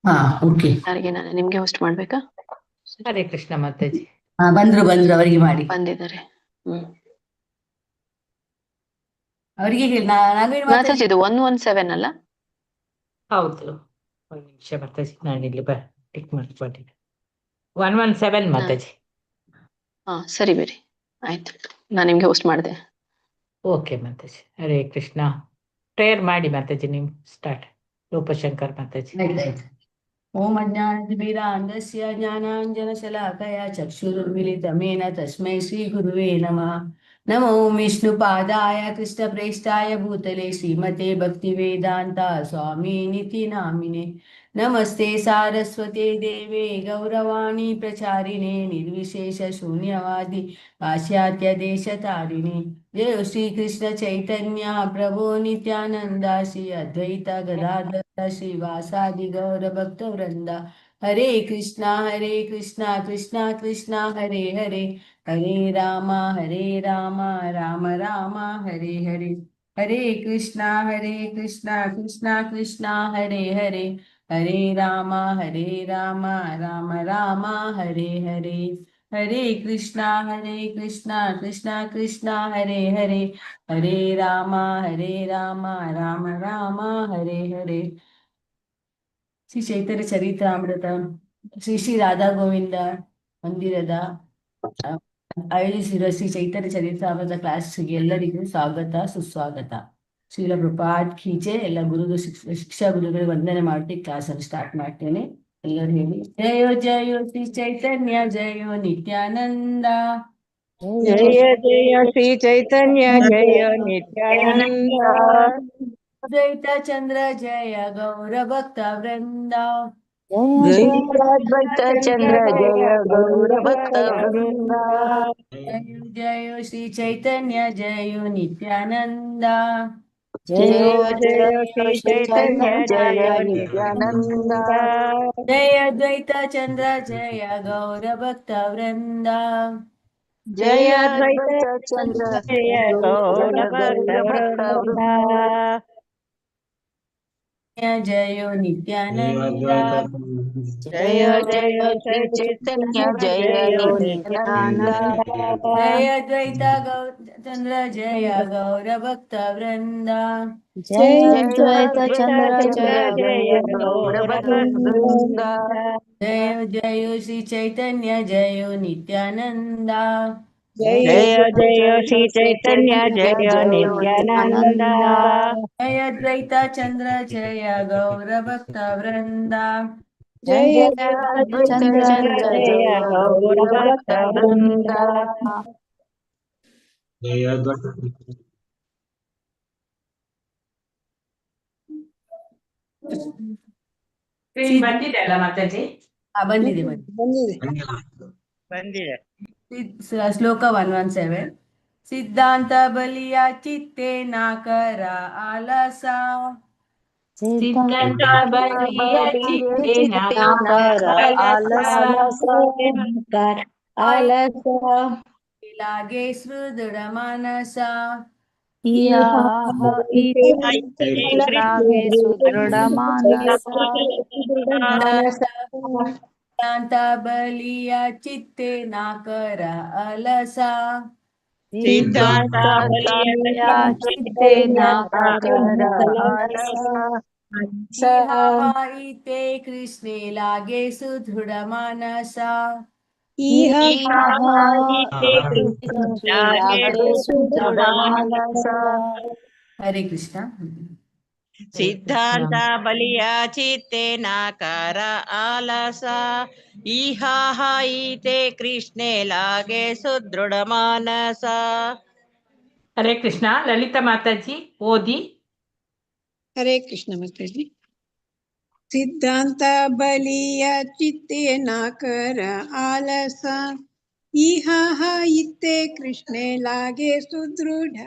ಹಾ ಓಕೆ. ಯಾರಿಗೆ ನಾನು ನಿಮ್ಗೆ ಹೋಸ್ಟ್ ಮಾಡ್ಬೇಕಾ? ಹರೇ ಕೃಷ್ಣ ಮಾತಾಜಿ. ಬಂದ್ರು ಅವರಿಗೆ ಮಾಡಿ. ಬಂದಿದ್ದಾರೆ. ಅವರಿಗೆ ಮಾತಾಜಿ ಇದು 117 ಅಲ್ಲ? ಹೌದು, ಒಂದು ನಿಮಿಷ ಮಾತಾಜಿ, ನಾನು ಇಲ್ಲಿ ಟಿಕ್ ಮಾಡ್ಕೊಂಡಿದ್ದೆ. 117 ಮಾತಾಜಿ. ಹಾ ಸರಿ ಬಿಡಿ, ಆಯ್ತು, ನಾನು ನಿಮ್ಗೆ ಹೋಸ್ಟ್ ಮಾಡಿದೆ. ಓಕೆ ಮಾತಾಜಿ. ಹರೇ ಕೃಷ್ಣ. ಪ್ರೇಯರ್ ಮಾಡಿ ಮಾತಾಜಿ, ನೀವು ಸ್ಟಾರ್ಟ್. ರೂಪಶಂಕರ್ ಮಾತಾಜಿ. ಓಂ ಅಜ್ಞಾನತಿಮಿರಾಂಧಸ್ಯ ಜ್ಞಾನಾಂಜನಶಲಾಕಯ ಚಕ್ಷುರುರ್ಮಿಲಿತಮೇನ ತಸ್ಮೈ ಶ್ರೀ ಗುರುವೇ ನಮಃ. ನಮೋ ವಿಷ್ಣುಪಾದಾಯ ಕೃಷ್ಣಪ್ರೇಷ್ಠಾಯ ಭೂತಲೆ ಶ್ರೀಮತೆ ಭಕ್ತಿವೇದಾಂತ ಸ್ವಾಮಿನಿತಿ ನಾಮಿನೆ. ನಮಸ್ತೆ ಸಾರಸ್ವತೆ ದೇವೆ ಗೌರವಾಣಿ ಪ್ರಚಾರಿಣೆ ನಿರ್ವಿಶೇಷ ಶೂನ್ಯವಾದಿ ಪಾಶ್ಚಾತ್ಯ ದೇಶತಾರಿಣಿ. ಜಯ ಶ್ರೀ ಕೃಷ್ಣ ಚೈತನ್ಯ ಪ್ರಭು ನಿತ್ಯಾನಂದ ಶ್ರೀ ಅದ್ವೈತ ಗದಾಧರ ಶ್ರೀವಾಸಾದಿ ಗೌರ ಭಕ್ತ ವೃಂದ. ಹರೇ ಕೃಷ್ಣ ಕೃಷ್ಣ ಕೃಷ್ಣ ಹರೇ ಹರೇ, ಹರೇ ರಾಮ ರಾಮ ರಾಮ ಹರೇ ಹರೇ. ಹರೇ ಕೃಷ್ಣ ಕೃಷ್ಣ ಕೃಷ್ಣ ಹರೇ ಹರೇ, ಹರೇ ರಾಮ ರಾಮ ರಾಮ ಹರೇ ಹರೇ. ಹರೇ ಕೃಷ್ಣ ಕೃಷ್ಣ ಕೃಷ್ಣ ಹರೇ ಹರೇ, ಹರೇ ರಾಮ ರಾಮ ರಾಮ ಹರೇ ಹರೇ. ಶ್ರೀ ಚೈತನ್ಯ ಚರಿತಾಮೃತ ಶ್ರೀ ಶ್ರೀ ರಾಧಾ ಗೋವಿಂದ ಮಂದಿರದ ಆಯೋಜಿಸಿರುವ ಶ್ರೀ ಚೈತನ್ಯ ಚರಿತಾಮೃತ ಕ್ಲಾಸ್ಗೆ ಎಲ್ಲರಿಗೂ ಸ್ವಾಗತ ಸುಸ್ವಾಗತ. ಶ್ರೀಲ ಪ್ರಪಾತ್ ಖೀಚೆ. ಎಲ್ಲ ಶಿಕ್ಷಾ ಗುರುಗಳಿಗೆ ವಂದನೆ ಮಾಡಿ ಕ್ಲಾಸ್ ಅನ್ನು ಸ್ಟಾರ್ಟ್ ಮಾಡ್ತೇನೆ. ಎಲ್ಲರೂ ಹೇಳಿ ಜಯೋ ಜಯೋ ಶ್ರೀ ಚೈತನ್ಯ ಜಯೋ ನಿತ್ಯಾನಂದ. ಜಯ ಜಯ ಶ್ರೀ ಚೈತನ್ಯ ಜಯ ನಿತ್ಯಾನಂದ. ಅದ್ವೈತ ಚಂದ್ರ ಜಯ ಗೌರ ಭಕ್ತ ವೃಂದ. ಅದ್ವೈತ ಚಂದ್ರ ಜಯ ಗೌರ ಭಕ್ತ ವೃಂದ. ಜಯೋ ಜಯೋ ಶ್ರೀ ಚೈತನ್ಯ ಜಯೋ ನಿತ್ಯಾನಂದ. ಜಯ ಜಯ ಶ್ರೀ ಚೈತನ್ಯ ಜಯ ನಿತ್ಯಾನಂದ. ಜಯ ಅದ್ವೈತ ಚಂದ್ರ ಜಯ ಗೌರ ಭಕ್ತ ವೃಂದ. ಜಯ ಅದ್ವೈತ ಚಂದ್ರ ಜಯ ಗೌರ ಭಕ್ತ ವೃಂದ. ಜಯೋ ನಿತ್ಯಾನಂದ. ಜಯ ಜಯ ಶ್ರೀ ಚೈತನ್ಯ ಜಯ ನಿತ್ಯಾನಂದ. ಜಯ ಅದ್ವೈತ ಚಂದ್ರ ಜಯ ಗೌರ ಭಕ್ತ ವೃಂದ. ಜಯ ಅದ್ವೈತ ಚಂದ್ರ ಜಯ ಗೌರ ಭಕ್ತ ವೃಂದ. ಜಯ ಜಯೋ ಶ್ರೀ ಚೈತನ್ಯ ಜಯೋ ನಿತ್ಯಾನಂದ. ಜಯ ಜಯ ಶ್ರೀ ಚೈತನ್ಯ ಜಯ ನಿತ್ಯಾನಂದ. ಜಯ ಅದ್ವೈತ ಚಂದ್ರ ಜಯ ಗೌರ ಭಕ್ತ ವೃಂದ. ಜಯ ಚಂದ್ರ ಜಯ ಗೌರ ಭಕ್ತ ವೃಂದ. ಬಂದಿದೆ ಅಲ್ಲ ಮಾತಾಜಿ? ಬಂದಿದೆ ಬಂದಿದೆ. ಶ್ಲೋಕ 117. ಸಿದ್ಧಾಂತ ಬಲಿಯ ಚಿತ್ತೆ ನಾಕರ ಆಲಸ. ಸಿದ್ಧಾಂತ ಬಲಿಯ ಚಿತ್ತೆ ನಾಕರ ಆಲಸ. ಲಾಗೆ ಸುದೃಢ ಮಾನಸ. ಸುದೃಢ ಮಾನಸ. ಸಿದ್ಧಾಂತ ಬಲಿಯ ಚಿತ್ತೆ ನಾಕರ ಅಲಸ. ಸಿದ್ಧಾಂತ ಬಲಿಯ ಚಿತ್ತೆ ನಾಕರ ಅಲಸ. ಇತೆ ಕೃಷ್ಣೆ ಲಾಗೆ ಸುದೃಢ ಮಾನಸ. ಹರೇ ಕೃಷ್ಣ. ಸಿದ್ಧಾಂತ ಬಲಿಯ ಚಿತ್ತೆ ನಾಕರ ಆಲಸ. ಈತೆ ಕೃಷ್ಣೆ ಲಾಗೆ ಸುದೃಢ ಮಾನಸ. ಹರೇ ಕೃಷ್ಣ. ಲಲಿತಾ ಮಾತಾಜಿ ಓದಿ. ಹರೇ ಕೃಷ್ಣ ಮಾತಾಜಿ. ಸಿದ್ಧಾಂತ ಬಲಿಯ ಚಿತ್ತೆ ನಾಕರ ಆಲಸ. ಇತ್ತೆ ಕೃಷ್ಣೆ ಲಾಗೆ ಸುದೃಢ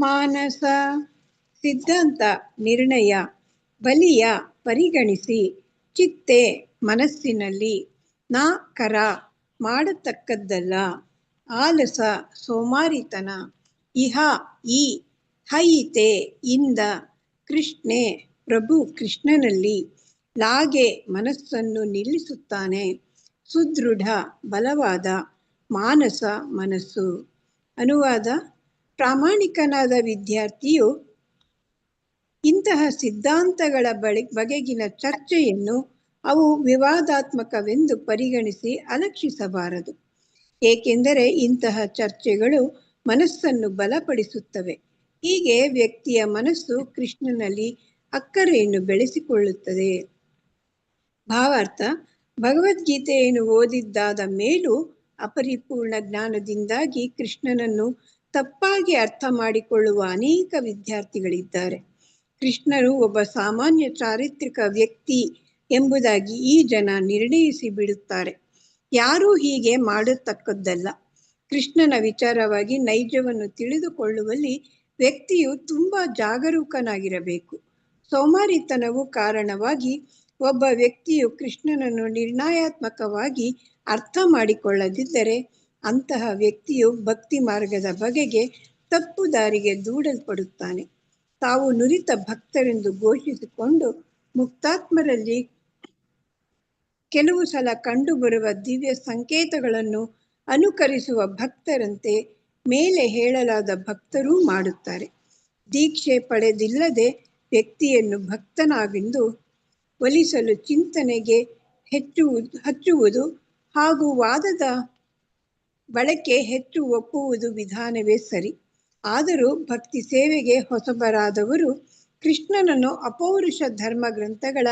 ಮಾನಸ. ಸಿದ್ಧಾಂತ ನಿರ್ಣಯ, ಬಲಿಯ ಪರಿಗಣಿಸಿ, ಚಿತ್ತೆ ಮನಸ್ಸಿನಲ್ಲಿ, ನಾಕರ ಮಾಡತಕ್ಕದ್ದಲ್ಲ, ಆಲಸ ಸೋಮಾರಿತನ, ಈ ಹೈತೆ ಇಂದ, ಕೃಷ್ಣೆ ಪ್ರಭು ಕೃಷ್ಣನಲ್ಲಿ, ಲಾಗೆ ಮನಸ್ಸನ್ನು ನಿಲ್ಲಿಸುತ್ತಾನೆ. ಸುದೃಢ ಬಲವಾದ, ಮಾನಸ ಮನಸ್ಸು. ಅನುವಾದ: ಪ್ರಾಮಾಣಿಕನಾದ ವಿದ್ಯಾರ್ಥಿಯು ಇಂತಹ ಸಿದ್ಧಾಂತಗಳ ಬಗೆಗಿನ ಚರ್ಚೆಯನ್ನು ಅವು ವಿವಾದಾತ್ಮಕವೆಂದು ಪರಿಗಣಿಸಿ ಅಲಕ್ಷಿಸಬಾರದು. ಏಕೆಂದರೆ ಇಂತಹ ಚರ್ಚೆಗಳು ಮನಸ್ಸನ್ನು ಬಲಪಡಿಸುತ್ತವೆ. ಹೀಗೆ ವ್ಯಕ್ತಿಯ ಮನಸ್ಸು ಕೃಷ್ಣನಲ್ಲಿ ಅಕ್ಕರೆಯನ್ನು ಬೆಳೆಸಿಕೊಳ್ಳುತ್ತದೆ. ಭಾವಾರ್ಥ: ಭಗವದ್ಗೀತೆಯನ್ನು ಓದಿದ್ದಾದ ಮೇಲೂ ಅಪರಿಪೂರ್ಣ ಜ್ಞಾನದಿಂದಾಗಿ ಕೃಷ್ಣನನ್ನು ತಪ್ಪಾಗಿ ಅರ್ಥ ಮಾಡಿಕೊಳ್ಳುವ ಅನೇಕ ವಿದ್ಯಾರ್ಥಿಗಳಿದ್ದಾರೆ. ಕೃಷ್ಣನು ಒಬ್ಬ ಸಾಮಾನ್ಯ ಚಾರಿತ್ರಿಕ ವ್ಯಕ್ತಿ ಎಂಬುದಾಗಿ ಈ ಜನ ನಿರ್ಣಯಿಸಿ ಬಿಡುತ್ತಾರೆ. ಯಾರೂ ಹೀಗೆ ಮಾಡತಕ್ಕದ್ದಲ್ಲ. ಕೃಷ್ಣನ ವಿಚಾರವಾಗಿ ನೈಜವನ್ನು ತಿಳಿದುಕೊಳ್ಳುವಲ್ಲಿ ವ್ಯಕ್ತಿಯು ತುಂಬಾ ಜಾಗರೂಕನಾಗಿರಬೇಕು. ಸೋಮಾರಿತನವು ಕಾರಣವಾಗಿ ಒಬ್ಬ ವ್ಯಕ್ತಿಯು ಕೃಷ್ಣನನ್ನು ನಿರ್ಣಯಾತ್ಮಕವಾಗಿ ಅರ್ಥ ಮಾಡಿಕೊಳ್ಳದಿದ್ದರೆ ಅಂತಹ ವ್ಯಕ್ತಿಯು ಭಕ್ತಿ ಮಾರ್ಗದ ಬಗೆಗೆ ತಪ್ಪು ದಾರಿಗೆ ದೂಡಲ್ಪಡುತ್ತಾನೆ. ತಾವು ನುರಿತ ಭಕ್ತರೆಂದು ಘೋಷಿಸಿಕೊಂಡು ಮುಕ್ತಾತ್ಮರಲ್ಲಿ ಕೆಲವು ಸಲ ಕಂಡುಬರುವ ದಿವ್ಯ ಸಂಕೇತಗಳನ್ನು ಅನುಕರಿಸುವ ಭಕ್ತರಂತೆ ಮೇಲೆ ಹೇಳಲಾದ ಭಕ್ತರೂ ಮಾಡುತ್ತಾರೆ. ದೀಕ್ಷೆ ಪಡೆದಿಲ್ಲದೆ ವ್ಯಕ್ತಿಯನ್ನು ಭಕ್ತನಾಗೆಂದು ಒಲಿಸಲು ಚಿಂತನೆಗೆ ಹಚ್ಚುವುದು ಹಾಗೂ ವಾದದ ಬಳಕೆ ಹೆಚ್ಚು ಒಪ್ಪುವುದು ವಿಧಾನವೇ ಸರಿ. ಆದರೂ ಭಕ್ತಿ ಸೇವೆಗೆ ಹೊಸಬರಾದವರು ಕೃಷ್ಣನನ್ನು ಅಪೌರುಷ ಧರ್ಮ ಗ್ರಂಥಗಳ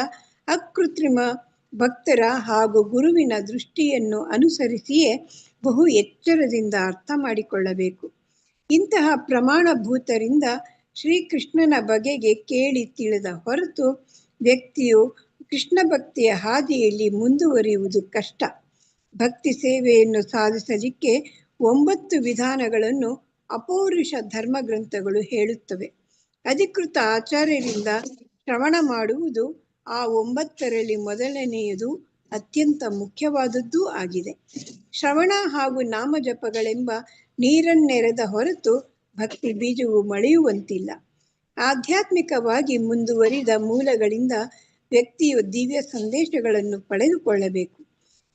ಅಕೃತ್ರಿಮ ಭಕ್ತರ ಹಾಗೂ ಗುರುವಿನ ದೃಷ್ಟಿಯನ್ನು ಅನುಸರಿಸಿಯೇ ಬಹು ಎಚ್ಚರದಿಂದ ಅರ್ಥ ಮಾಡಿಕೊಳ್ಳಬೇಕು. ಇಂತಹ ಪ್ರಮಾಣಭೂತರಿಂದ ಶ್ರೀಕೃಷ್ಣನ ಬಗೆಗೆ ಕೇಳಿ ತಿಳಿದ ಹೊರತು ವ್ಯಕ್ತಿಯು ಕೃಷ್ಣ ಭಕ್ತಿಯ ಹಾದಿಯಲ್ಲಿ ಮುಂದುವರಿಯುವುದು ಕಷ್ಟ. ಭಕ್ತಿ ಸೇವೆಯನ್ನು ಸಾಧಿಸಲಿಕ್ಕೆ 9 ವಿಧಾನಗಳನ್ನು ಅಪೌರುಷ ಧರ್ಮ ಗ್ರಂಥಗಳು ಹೇಳುತ್ತವೆ. ಅಧಿಕೃತ ಆಚಾರ್ಯರಿಂದ ಶ್ರವಣ ಮಾಡುವುದು ಆ 9ರಲ್ಲಿ ಮೊದಲನೆಯದು, ಅತ್ಯಂತ ಮುಖ್ಯವಾದದ್ದೂ ಆಗಿದೆ. ಶ್ರವಣ ಹಾಗೂ ನಾಮಜಪಗಳೆಂಬ ನೀರನ್ನೆರೆದ ಹೊರತು ಭಕ್ತಿ ಬೀಜವು ಮೊಳೆಯುವಂತಿಲ್ಲ. ಆಧ್ಯಾತ್ಮಿಕವಾಗಿ ಮುಂದುವರಿದ ಮೂಲಗಳಿಂದ ವ್ಯಕ್ತಿಯು ದಿವ್ಯ ಸಂದೇಶಗಳನ್ನು ಪಡೆದುಕೊಳ್ಳಬೇಕು.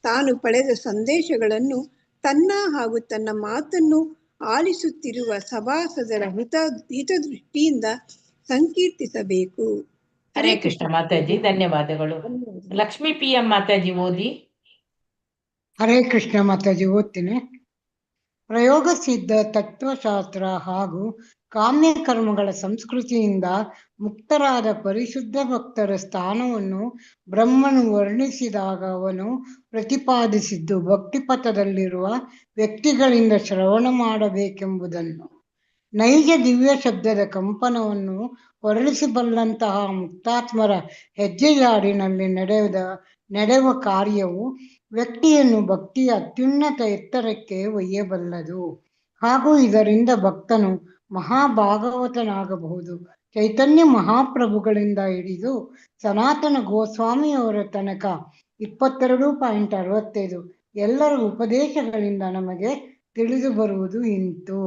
ತಾನು ಪಡೆದ ಸಂದೇಶಗಳನ್ನು ತನ್ನ ಹಾಗೂ ತನ್ನ ಮಾತನ್ನು ಆಲಿಸುತ್ತಿರುವ ಸಭಾಸದರ ಹಿತದೃಷ್ಟಿಯಿಂದ ಸಂಕೀರ್ತಿಸಬೇಕು. ಹರೇ ಕೃಷ್ಣ ಮಾತಾಜಿ, ಧನ್ಯವಾದಗಳು. ಲಕ್ಷ್ಮೀ PM ಮಾತಾಜಿ ಓದಿ. ಹರೇ ಕೃಷ್ಣ ಮಾತಾಜಿ ಓದ್ತೀನಿ. ಪ್ರಯೋಗ ಸಿದ್ಧ ತತ್ವಶಾಸ್ತ್ರ ಹಾಗೂ ಕಾಮ್ಯ ಕರ್ಮಗಳ ಸಂಸ್ಕೃತಿಯಿಂದ ಮುಕ್ತರಾದ ಪರಿಶುದ್ಧ ಭಕ್ತರ ಸ್ಥಾನವನ್ನು ಬ್ರಹ್ಮನು ವರ್ಣಿಸಿದಾಗ ಅವನು ಪ್ರತಿಪಾದಿಸಿದ್ದು ಭಕ್ತಿಪಥದಲ್ಲಿರುವ ವ್ಯಕ್ತಿಗಳಿಂದ ಶ್ರವಣ ಮಾಡಬೇಕೆಂಬುದನ್ನು. ನೈಜ ದಿವ್ಯ ಶಬ್ದದ ಕಂಪನವನ್ನು ಹೊರಡಿಸಬಲ್ಲಂತಹ ಮುಕ್ತಾತ್ಮರ ಹೆಜ್ಜೆಯಾಡಿನಲ್ಲಿ ನಡೆಯುವ ಕಾರ್ಯವು ವ್ಯಕ್ತಿಯನ್ನು ಭಕ್ತಿಯ ಅತ್ಯುನ್ನತ ಎತ್ತರಕ್ಕೆ ಒಯ್ಯಬಲ್ಲದು ಹಾಗೂ ಇದರಿಂದ ಭಕ್ತನು ಮಹಾಭಾಗವತನಾಗಬಹುದು. ಚೈತನ್ಯ ಮಹಾಪ್ರಭುಗಳಿಂದ ಹಿಡಿದು ಸನಾತನ ಗೋಸ್ವಾಮಿಯವರ ತನಕ 22.65 ಎಲ್ಲರ ಉಪದೇಶಗಳಿಂದ ನಮಗೆ ತಿಳಿದು ಬರುವುದು ಇಂತು.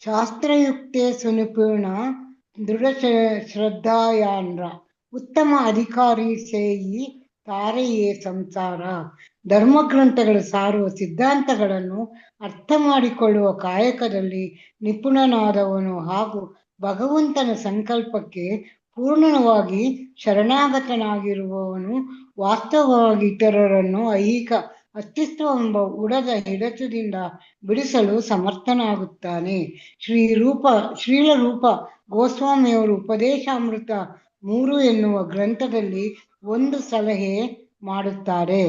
ಶಾಸ್ತ್ರಯುಕ್ತೆ ಸುನಿಪುಣ ದೃಢ ಶ್ರದ್ಧಾಯಾನ್ರ ಉತ್ತಮ ಅಧಿಕಾರಿ ಸೇಯಿ ತಾರೆಯೇ ಸಂಸಾರ. ಧರ್ಮಗ್ರಂಥಗಳು ಸಾರುವ ಸಿದ್ಧಾಂತಗಳನ್ನು ಅರ್ಥ ಮಾಡಿಕೊಳ್ಳುವ ಕಾಯಕದಲ್ಲಿ ನಿಪುಣನಾದವನು ಹಾಗೂ ಭಗವಂತನ ಸಂಕಲ್ಪಕ್ಕೆ ಪೂರ್ಣವಾಗಿ ಶರಣಾಗತನಾಗಿರುವವನು ವಾಸ್ತವವಾಗಿ ಇತರರನ್ನು ಐಹಿಕ ಅಸ್ತಿತ್ವವೆಂಬ ಉಡದ ಹಿಡಿತದಿಂದ ಬಿಡಿಸಲು ಸಮರ್ಥನಾಗುತ್ತಾನೆ. ಶ್ರೀಲ ರೂಪ ಗೋಸ್ವಾಮಿಯವರು ಉಪದೇಶಾಮೃತ 3 ಎನ್ನುವ ಗ್ರಂಥದಲ್ಲಿ ಒಂದು ಸಲಹೆ ಮಾಡುತ್ತಾರೆ.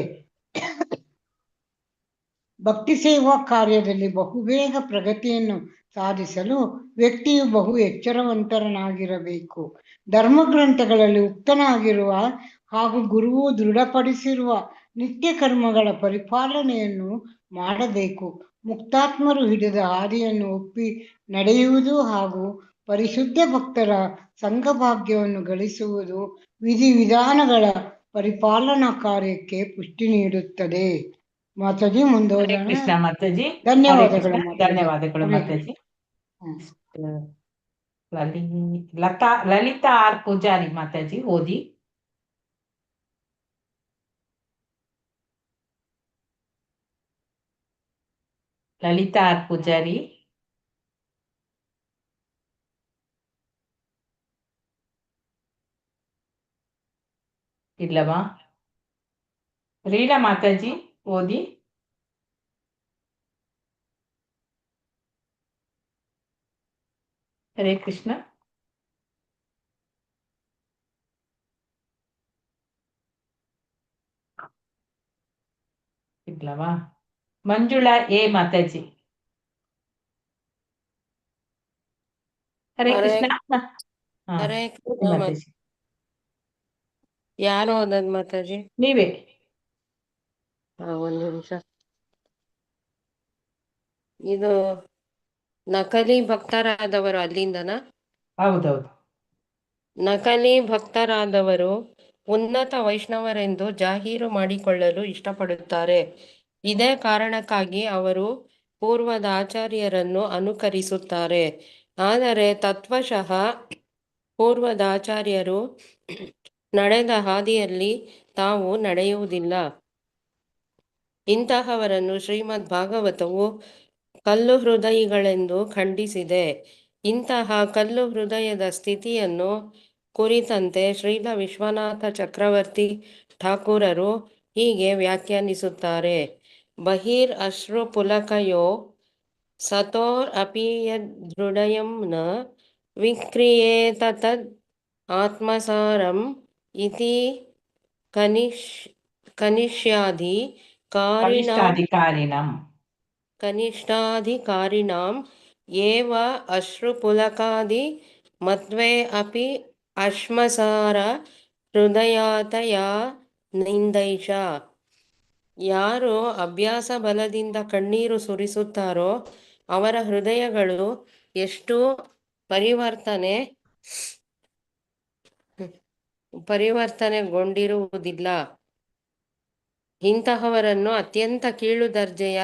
ಭಕ್ತಿ ಸೇವಾ ಕಾರ್ಯದಲ್ಲಿ ಬಹುಬೇಗ ಪ್ರಗತಿಯನ್ನು ಸಾಧಿಸಲು ವ್ಯಕ್ತಿಯು ಬಹು ಎಚ್ಚರವಂತನಾಗಿರಬೇಕು. ಧರ್ಮಗ್ರಂಥಗಳಲ್ಲಿ ಉಕ್ತನಾಗಿರುವ ಹಾಗೂ ಗುರುವು ದೃಢಪಡಿಸಿರುವ ನಿತ್ಯ ಕರ್ಮಗಳ ಪರಿಪಾಲನೆಯನ್ನು ಮಾಡಬೇಕು. ಮುಕ್ತಾತ್ಮರು ಹಿಡಿದ ಹಾದಿಯನ್ನು ಒಪ್ಪಿ ನಡೆಯುವುದು ಹಾಗೂ ಪರಿಶುದ್ಧ ಭಕ್ತರ ಸಂಘಭಾಗ್ಯವನ್ನು ಗಳಿಸುವುದು ವಿಧಿವಿಧಾನಗಳ ಪರಿಪಾಲನಾ ಕಾರ್ಯಕ್ಕೆ ಪುಷ್ಟಿ ನೀಡುತ್ತದೆ. ಮಾತಾಜಿ ಮುಂದುವರೋಣ. ಕೃಷ್ಣ ಮಾತಾಜಿ, ಧನ್ಯವಾದಗಳು. ಧನ್ಯವಾದಗಳು ಮಾತಾಜಿ. ಲಲಿತಾ R ಪೂಜಾರಿ ಮಾತಾಜಿ ಓದಿ. ಲಲಿತಾ ಆರ್ ಪೂಜಾರಿ, ಇಲ್ಲವಾ? ರೀನಾ ಮಾತಾಜಿ ಓದಿ. ಹರೇ ಕೃಷ್ಣ. ಇಲ್ಲವಾ? ಮಂಜುಳಾ ಎ ಮಾತಾಜಿ. ಹರೇ ಹರೇ ಕೃಷ್ಣ. ಹಾ, ಹರೇ ಓದಿ ಕೃಷ್ಣ ಮಾತಾಜಿ. ಯಾರು ಓದದ್ ಮಾತಾಜಿ? ನೀವೇ. ಒಂದ್ ನಿಮಿಷ. ಇದು ನಕಲಿ ಭಕ್ತರಾದವರು ಅಲ್ಲಿಂದನಾ? ಹೌದೌದು. ನಕಲಿ ಭಕ್ತರಾದವರು ಉನ್ನತ ವೈಷ್ಣವರೆಂದು ಜಾಹೀರು ಮಾಡಿಕೊಳ್ಳಲು ಇಷ್ಟಪಡುತ್ತಾರೆ. ಇದೇ ಕಾರಣಕ್ಕಾಗಿ ಅವರು ಪೂರ್ವದ ಆಚಾರ್ಯರನ್ನು ಅನುಕರಿಸುತ್ತಾರೆ. ಆದರೆ ತತ್ವಶಃ ಪೂರ್ವದ ಆಚಾರ್ಯರು ನಡೆದ ಹಾದಿಯಲ್ಲಿ ತಾವು ನಡೆಯುವುದಿಲ್ಲ. ಇಂತಹವರನ್ನು ಶ್ರೀಮದ್ ಭಾಗವತವು ಕಲ್ಲು ಹೃದಯಿಗಳೆಂದು ಖಂಡಿಸಿದೆ. ಇಂತಹ ಕಲ್ಲು ಹೃದಯದ ಸ್ಥಿತಿಯನ್ನು ಕುರಿತಂತೆ ಶ್ರೀಲ ವಿಶ್ವನಾಥ ಚಕ್ರವರ್ತಿ ಠಾಕೂರರು ಹೀಗೆ ವ್ಯಾಖ್ಯಾನಿಸುತ್ತಾರೆ. ಬಹಿರ್ ಅಶ್ರು ಪುಲಕಯೋ ಸತೋರ್ ಅಪಿಯದೃಢಯಂ ನ ವಿಕ್ರಿಯೇತ ತದ್ ಆತ್ಮಸಾರಂ ಇತಿ ಕನಿಷ್ಯಾಧಿ ಕನಿಷ್ಠಾಧಿಕಾರಿಣಂ ಕನಿಷ್ಠಾಧಿಕಾರಿಣಾಂ ಏವ ಅಶ್ರುಪುಲಕಾದಿ ಮತ್ವೇ ಅಪಿ ಅಶ್ಮಸಾರ ಹೃದಯಾತಯಾ ನಿಂದೈಷ. ಯಾರು ಅಭ್ಯಾಸ ಬಲದಿಂದ ಕಣ್ಣೀರು ಸುರಿಸುತ್ತಾರೋ ಅವರ ಹೃದಯಗಳು ಎಷ್ಟು ಪರಿವರ್ತನೆಗೊಂಡಿರುವುದಿಲ್ಲ. ಇಂತಹವರನ್ನು ಅತ್ಯಂತ ಕೀಳು ದರ್ಜೆಯ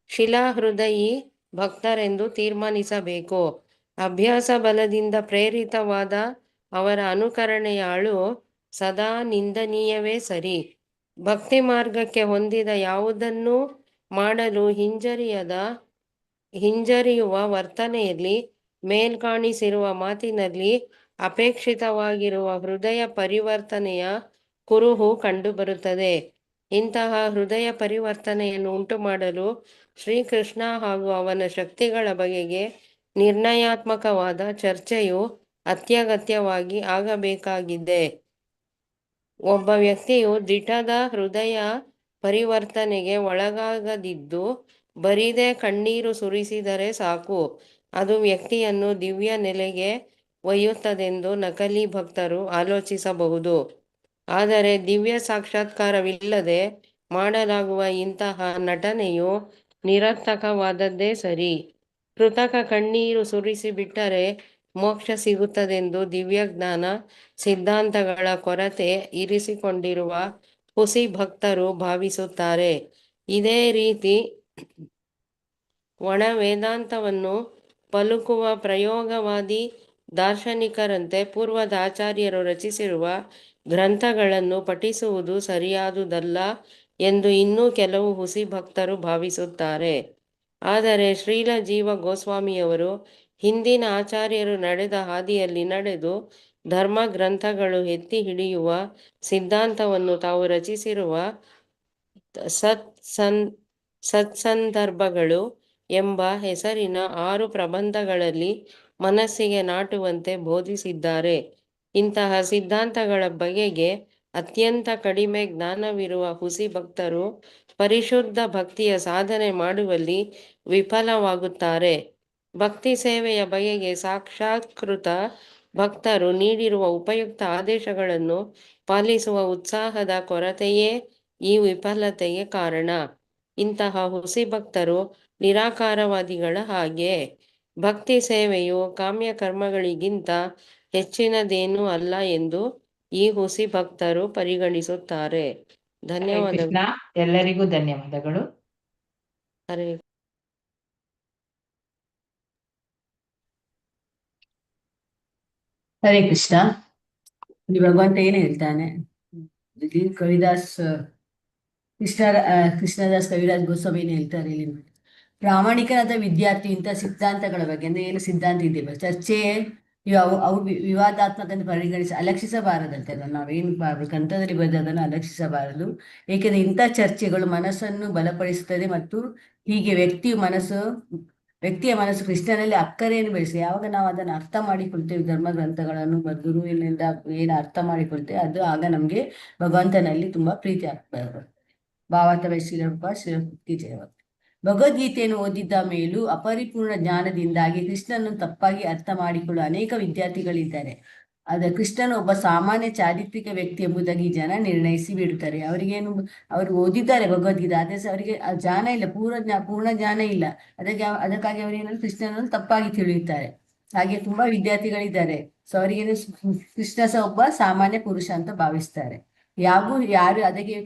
ಶಿಲಾಹೃದಯಿ ಭಕ್ತರೆಂದು ತೀರ್ಮಾನಿಸಬೇಕು. ಅಭ್ಯಾಸ ಬಲದಿಂದ ಪ್ರೇರಿತವಾದ ಅವರ ಅನುಕರಣೆಯ ಅಳು ಸದಾ ನಿಂದನೀಯವೇ ಸರಿ. ಭಕ್ತಿ ಮಾರ್ಗಕ್ಕೆ ಹೊಂದಿದ ಯಾವುದನ್ನೂ ಮಾಡಲು ಹಿಂಜರಿಯುವ ವರ್ತನೆಯಲ್ಲಿ, ಮೇಲ್ಕಾಣಿಸಿರುವ ಮಾತಿನಲ್ಲಿ ಅಪೇಕ್ಷಿತವಾಗಿರುವ ಹೃದಯ ಪರಿವರ್ತನೆಯ ಕುರುಹು ಕಂಡುಬರುತ್ತದೆ. ಇಂತಹ ಹೃದಯ ಪರಿವರ್ತನೆಯನ್ನು ಉಂಟುಮಾಡಲು ಶ್ರೀಕೃಷ್ಣ ಹಾಗೂ ಅವನ ಶಕ್ತಿಗಳ ಬಗೆಗೆ ನಿರ್ಣಯಾತ್ಮಕವಾದ ಚರ್ಚೆಯು ಅತ್ಯಗತ್ಯವಾಗಿ ಆಗಬೇಕಾಗಿದೆ. ಒಬ್ಬ ವ್ಯಕ್ತಿಯು ದಿಟದ ಹೃದಯ ಪರಿವರ್ತನೆಗೆ ಒಳಗಾಗದಿದ್ದು ಬರಿದೇ ಕಣ್ಣೀರು ಸುರಿಸಿದರೆ ಸಾಕು, ಅದು ವ್ಯಕ್ತಿಯನ್ನು ದಿವ್ಯ ನೆಲೆಗೆ ಒಯ್ಯುತ್ತದೆಂದು ನಕಲಿ ಭಕ್ತರು ಆಲೋಚಿಸಬಹುದು. ಆದರೆ ದಿವ್ಯ ಸಾಕ್ಷಾತ್ಕಾರವಿಲ್ಲದೆ ಮಾಡಲಾಗುವ ಇಂತಹ ನಟನೆಯು ನಿರರ್ಥಕವಾದದ್ದೇ ಸರಿ. ಕೃತಕ ಕಣ್ಣೀರು ಸುರಿಸಿಬಿಟ್ಟರೆ ಮೋಕ್ಷ ಸಿಗುತ್ತದೆಂದು ದಿವ್ಯಜ್ಞಾನ ಸಿದ್ಧಾಂತಗಳ ಕೊರತೆ ಇರಿಸಿಕೊಂಡಿರುವ ಹುಸಿ ಭಕ್ತರು ಭಾವಿಸುತ್ತಾರೆ. ಇದೇ ರೀತಿ ಒಣ ವೇದಾಂತವನ್ನು ಪಲುಕುವ ಪ್ರಯೋಗವಾದಿ ದಾರ್ಶನಿಕರಂತೆ ಪೂರ್ವದ ಆಚಾರ್ಯರು ರಚಿಸಿರುವ ಗ್ರಂಥಗಳನ್ನು ಪಠಿಸುವುದು ಸರಿಯಾದುದಲ್ಲ ಎಂದು ಇನ್ನೂ ಕೆಲವು ಹುಸಿ ಭಕ್ತರು ಭಾವಿಸುತ್ತಾರೆ. ಆದರೆ ಶ್ರೀಲ ಜೀವ ಗೋಸ್ವಾಮಿಯವರು ಹಿಂದಿನ ಆಚಾರ್ಯರು ನಡೆದ ಹಾದಿಯಲ್ಲಿ ನಡೆದು ಧರ್ಮ ಗ್ರಂಥಗಳು ಎತ್ತಿ ಹಿಡಿಯುವ ಸಿದ್ಧಾಂತವನ್ನು ತಾವು ರಚಿಸಿರುವ ಸತ್ಸಂದರ್ಭಗಳು ಎಂಬ ಹೆಸರಿನ 6 ಪ್ರಬಂಧಗಳಲ್ಲಿ ಮನಸ್ಸಿಗೆ ನಾಟುವಂತೆ ಬೋಧಿಸಿದ್ದಾರೆ. ಇಂತಹ ಸಿದ್ಧಾಂತಗಳ ಬಗೆಗೆ ಅತ್ಯಂತ ಕಡಿಮೆ ಜ್ಞಾನವಿರುವ ಹುಸಿ ಭಕ್ತರು ಪರಿಶುದ್ಧ ಭಕ್ತಿಯ ಸಾಧನೆ ಮಾಡುವಲ್ಲಿ ವಿಫಲವಾಗುತ್ತಾರೆ. ಭಕ್ತಿ ಸೇವೆಯ ಬಗೆಗೆ ಸಾಕ್ಷಾತ್ಕೃತ ಭಕ್ತರು ನೀಡಿರುವ ಉಪಯುಕ್ತ ಆದೇಶಗಳನ್ನು ಪಾಲಿಸುವ ಉತ್ಸಾಹದ ಕೊರತೆಯೇ ಈ ವಿಫಲತೆಗೆ ಕಾರಣ. ಇಂತಹ ಹುಸಿ ಭಕ್ತರು ನಿರಾಕಾರವಾದಿಗಳ ಹಾಗೆ. ಭಕ್ತಿ ಸೇವೆಯು ಕಾಮ್ಯ ಕರ್ಮಗಳಿಗಿಂತ ಹೆಚ್ಚಿನದೇನೂ ಅಲ್ಲ ಎಂದು ಈ ಹುಸಿ ಭಕ್ತರು ಪರಿಗಣಿಸುತ್ತಾರೆ. ಹರೇ ಕೃಷ್ಣ. ಧನ್ಯವಾದಗಳು. ಎಲ್ಲರಿಗೂ ಧನ್ಯವಾದಗಳು. ಹರೇ ಹರೇ ಕೃಷ್ಣ. ಇಲ್ಲಿ ಭಗವಂತ ಏನ್ ಹೇಳ್ತಾನೆ, ಇಲ್ಲಿ ಕವಿದಾಸ್ ಕೃಷ್ಣದಾಸ್ ಕವಿದಾಸ್ ಗೋಸ್ವಾಮಿ ಏನ್ ಹೇಳ್ತಾರೆ ಇಲ್ಲಿ ನೋಡಿ. ಪ್ರಾಮಾಣಿಕನಾದ ವಿದ್ಯಾರ್ಥಿ ಇಂಥ ಸಿದ್ಧಾಂತಗಳ ಬಗ್ಗೆ ಅಂದ್ರೆ ಏನು ಸಿದ್ಧಾಂತ ಇದೆಯಲ್ಲ ಚರ್ಚೆ ಅವು ವಿವಾದಾತ್ಮಕ ಅಂತ ಪರಿಗಣಿಸಿ ಅಲಕ್ಷಿಸಬಾರದಂತೆ ಅದನ್ನು ನಾವೇನು ಗ್ರಂಥದಲ್ಲಿ ಬರೆದು ಅದನ್ನು ಅಲಕ್ಷಿಸಬಾರದು. ಏಕೆಂದರೆ ಇಂಥ ಚರ್ಚೆಗಳು ಮನಸ್ಸನ್ನು ಬಲಪಡಿಸುತ್ತದೆ ಮತ್ತು ಹೀಗೆ ವ್ಯಕ್ತಿಯ ಮನಸ್ಸು ಕೃಷ್ಣನಲ್ಲಿ ಅಕ್ಕರೆಯನ್ನು ಬೆಳೆಸಿ ಯಾವಾಗ ನಾವು ಅದನ್ನು ಅರ್ಥ ಮಾಡಿಕೊಳ್ತೇವೆ, ಧರ್ಮ ಗ್ರಂಥಗಳನ್ನು ಗುರುವಿನಿಂದ ಏನು ಅರ್ಥ ಮಾಡಿಕೊಳ್ತೇವೆ ಅದು ಆಗ ನಮಗೆ ಭಗವಂತನಲ್ಲಿ ತುಂಬಾ ಪ್ರೀತಿ ಆಗ್ತದೆ. ಭಾವಾರ್ಥ ಶ್ರೀರೂಪ ಶ್ರೀರೂಪಿ ಜಯವ. ಭಗವದ್ಗೀತೆಯನ್ನು ಓದಿದ್ದ ಮೇಲೂ ಅಪರಿಪೂರ್ಣ ಜ್ಞಾನದಿಂದಾಗಿ ಕೃಷ್ಣನನ್ನು ತಪ್ಪಾಗಿ ಅರ್ಥ ಮಾಡಿಕೊಳ್ಳುವ ಅನೇಕ ವಿದ್ಯಾರ್ಥಿಗಳಿದ್ದಾರೆ. ಆದ್ರೆ ಕೃಷ್ಣನು ಒಬ್ಬ ಸಾಮಾನ್ಯ ಚಾರಿತ್ರಿಕ ವ್ಯಕ್ತಿ ಎಂಬುದಾಗಿ ಜನ ನಿರ್ಣಯಿಸಿ ಬಿಡುತ್ತಾರೆ. ಅವರು ಓದಿದ್ದಾರೆ ಭಗವದ್ಗೀತೆ, ಆದ್ರೆ ಅವರಿಗೆ ಆ ಜ್ಞಾನ ಇಲ್ಲ, ಪೂರ್ಣ ಜ್ಞಾನ ಇಲ್ಲ. ಅದಕ್ಕಾಗಿ ಅವರೇನಂದ್ರೆ ಕೃಷ್ಣನನ್ನು ತಪ್ಪಾಗಿ ತಿಳಿಯುತ್ತಾರೆ. ಹಾಗೆ ತುಂಬಾ ವಿದ್ಯಾರ್ಥಿಗಳಿದ್ದಾರೆ. ಸೊ ಅವರಿಗೆ ಕೃಷ್ಣ ಸಹ ಒಬ್ಬ ಸಾಮಾನ್ಯ ಪುರುಷ ಅಂತ ಭಾವಿಸ್ತಾರೆ. ಯಾರು ಅದಕ್ಕೆ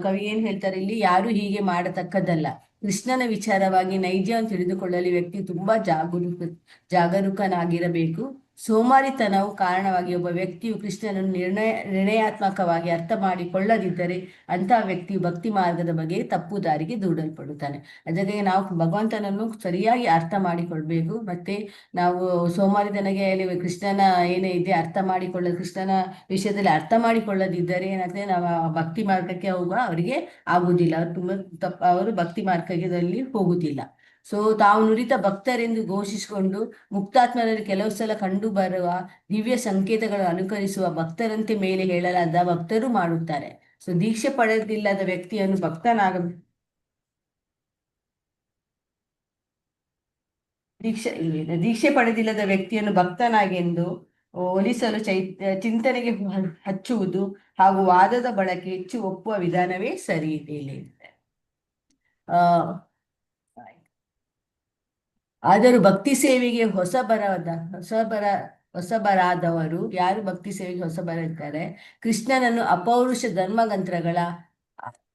ಕವಿ ಏನ್ ಹೇಳ್ತಾರೆ ಇಲ್ಲಿ, ಯಾರು ಹೀಗೆ ಮಾಡತಕ್ಕದ್ದಲ್ಲ. ಕೃಷ್ಣನ ವಿಚಾರವಾಗಿ ನೈಜವನ್ನು ತಿಳಿದುಕೊಳ್ಳಲು ವ್ಯಕ್ತಿ ತುಂಬಾ ಜಾಗರೂಕನಾಗಿರಬೇಕು. ಸೋಮಾರಿತನವು ಕಾರಣವಾಗಿ ಒಬ್ಬ ವ್ಯಕ್ತಿಯು ಕೃಷ್ಣನನ್ನು ನಿರ್ಣಯಾತ್ಮಕವಾಗಿ ಅರ್ಥ ಮಾಡಿಕೊಳ್ಳದಿದ್ದರೆ ಅಂತಹ ವ್ಯಕ್ತಿಯು ಭಕ್ತಿ ಮಾರ್ಗದ ಬಗ್ಗೆ ತಪ್ಪು ದಾರಿಗೆ ದೂಡಲ್ಪಡುತ್ತಾನೆ. ಅದಕ್ಕೆ ನಾವು ಭಗವಂತನನ್ನು ಸರಿಯಾಗಿ ಅರ್ಥ ಮಾಡಿಕೊಳ್ಬೇಕು. ಮತ್ತೆ ನಾವು ಸೋಮಾರಿತನಗೆ ಕೃಷ್ಣನ ಏನೇ ಇದೆ ಕೃಷ್ಣನ ವಿಷಯದಲ್ಲಿ ಅರ್ಥ ಮಾಡಿಕೊಳ್ಳದಿದ್ದರೆ ಏನಾಗ್ತದೆ, ನಾವು ಭಕ್ತಿ ಮಾರ್ಗಕ್ಕೆ ಅವರಿಗೆ ಆಗುವುದಿಲ್ಲ. ಅವರು ಭಕ್ತಿ ಮಾರ್ಗದಲ್ಲಿ ಹೋಗುವುದಿಲ್ಲ. ಸೊ ತಾವು ನುರಿತ ಭಕ್ತರೆಂದು ಘೋಷಿಸಿಕೊಂಡು ಮುಕ್ತಾತ್ಮರಲ್ಲಿ ಕೆಲವು ಸಲ ಕಂಡು ಬರುವ ದಿವ್ಯ ಸಂಕೇತಗಳನ್ನು ಅನುಕರಿಸುವ ಭಕ್ತರಂತೆ ಮೇಲೆ ಹೇಳಲಾದ ಭಕ್ತರು ಮಾಡುತ್ತಾರೆ. ಸೊ ದೀಕ್ಷೆ ಪಡೆದಿಲ್ಲದ ವ್ಯಕ್ತಿಯನ್ನು ದೀಕ್ಷೆ ಪಡೆದಿಲ್ಲದ ವ್ಯಕ್ತಿಯನ್ನು ಭಕ್ತನಾಗೆಂದು ಹೋಲಿಸಲು ಚಿಂತನೆಗೆ ಹಚ್ಚುವುದು ಹಾಗೂ ವಾದದ ಬಳಕೆ ಹೆಚ್ಚು ಒಪ್ಪುವ ವಿಧಾನವೇ ಸರಿ ಇದೆ. ಆದರೂ ಭಕ್ತಿ ಸೇವೆಗೆ ಹೊಸಬರಾದವರು ಯಾರು ಭಕ್ತಿ ಸೇವೆಗೆ ಹೊಸಬರಿದ್ದಾರೆ, ಕೃಷ್ಣನನ್ನು ಅಪೌರುಷ ಧರ್ಮಗ್ರಂಥಗಳ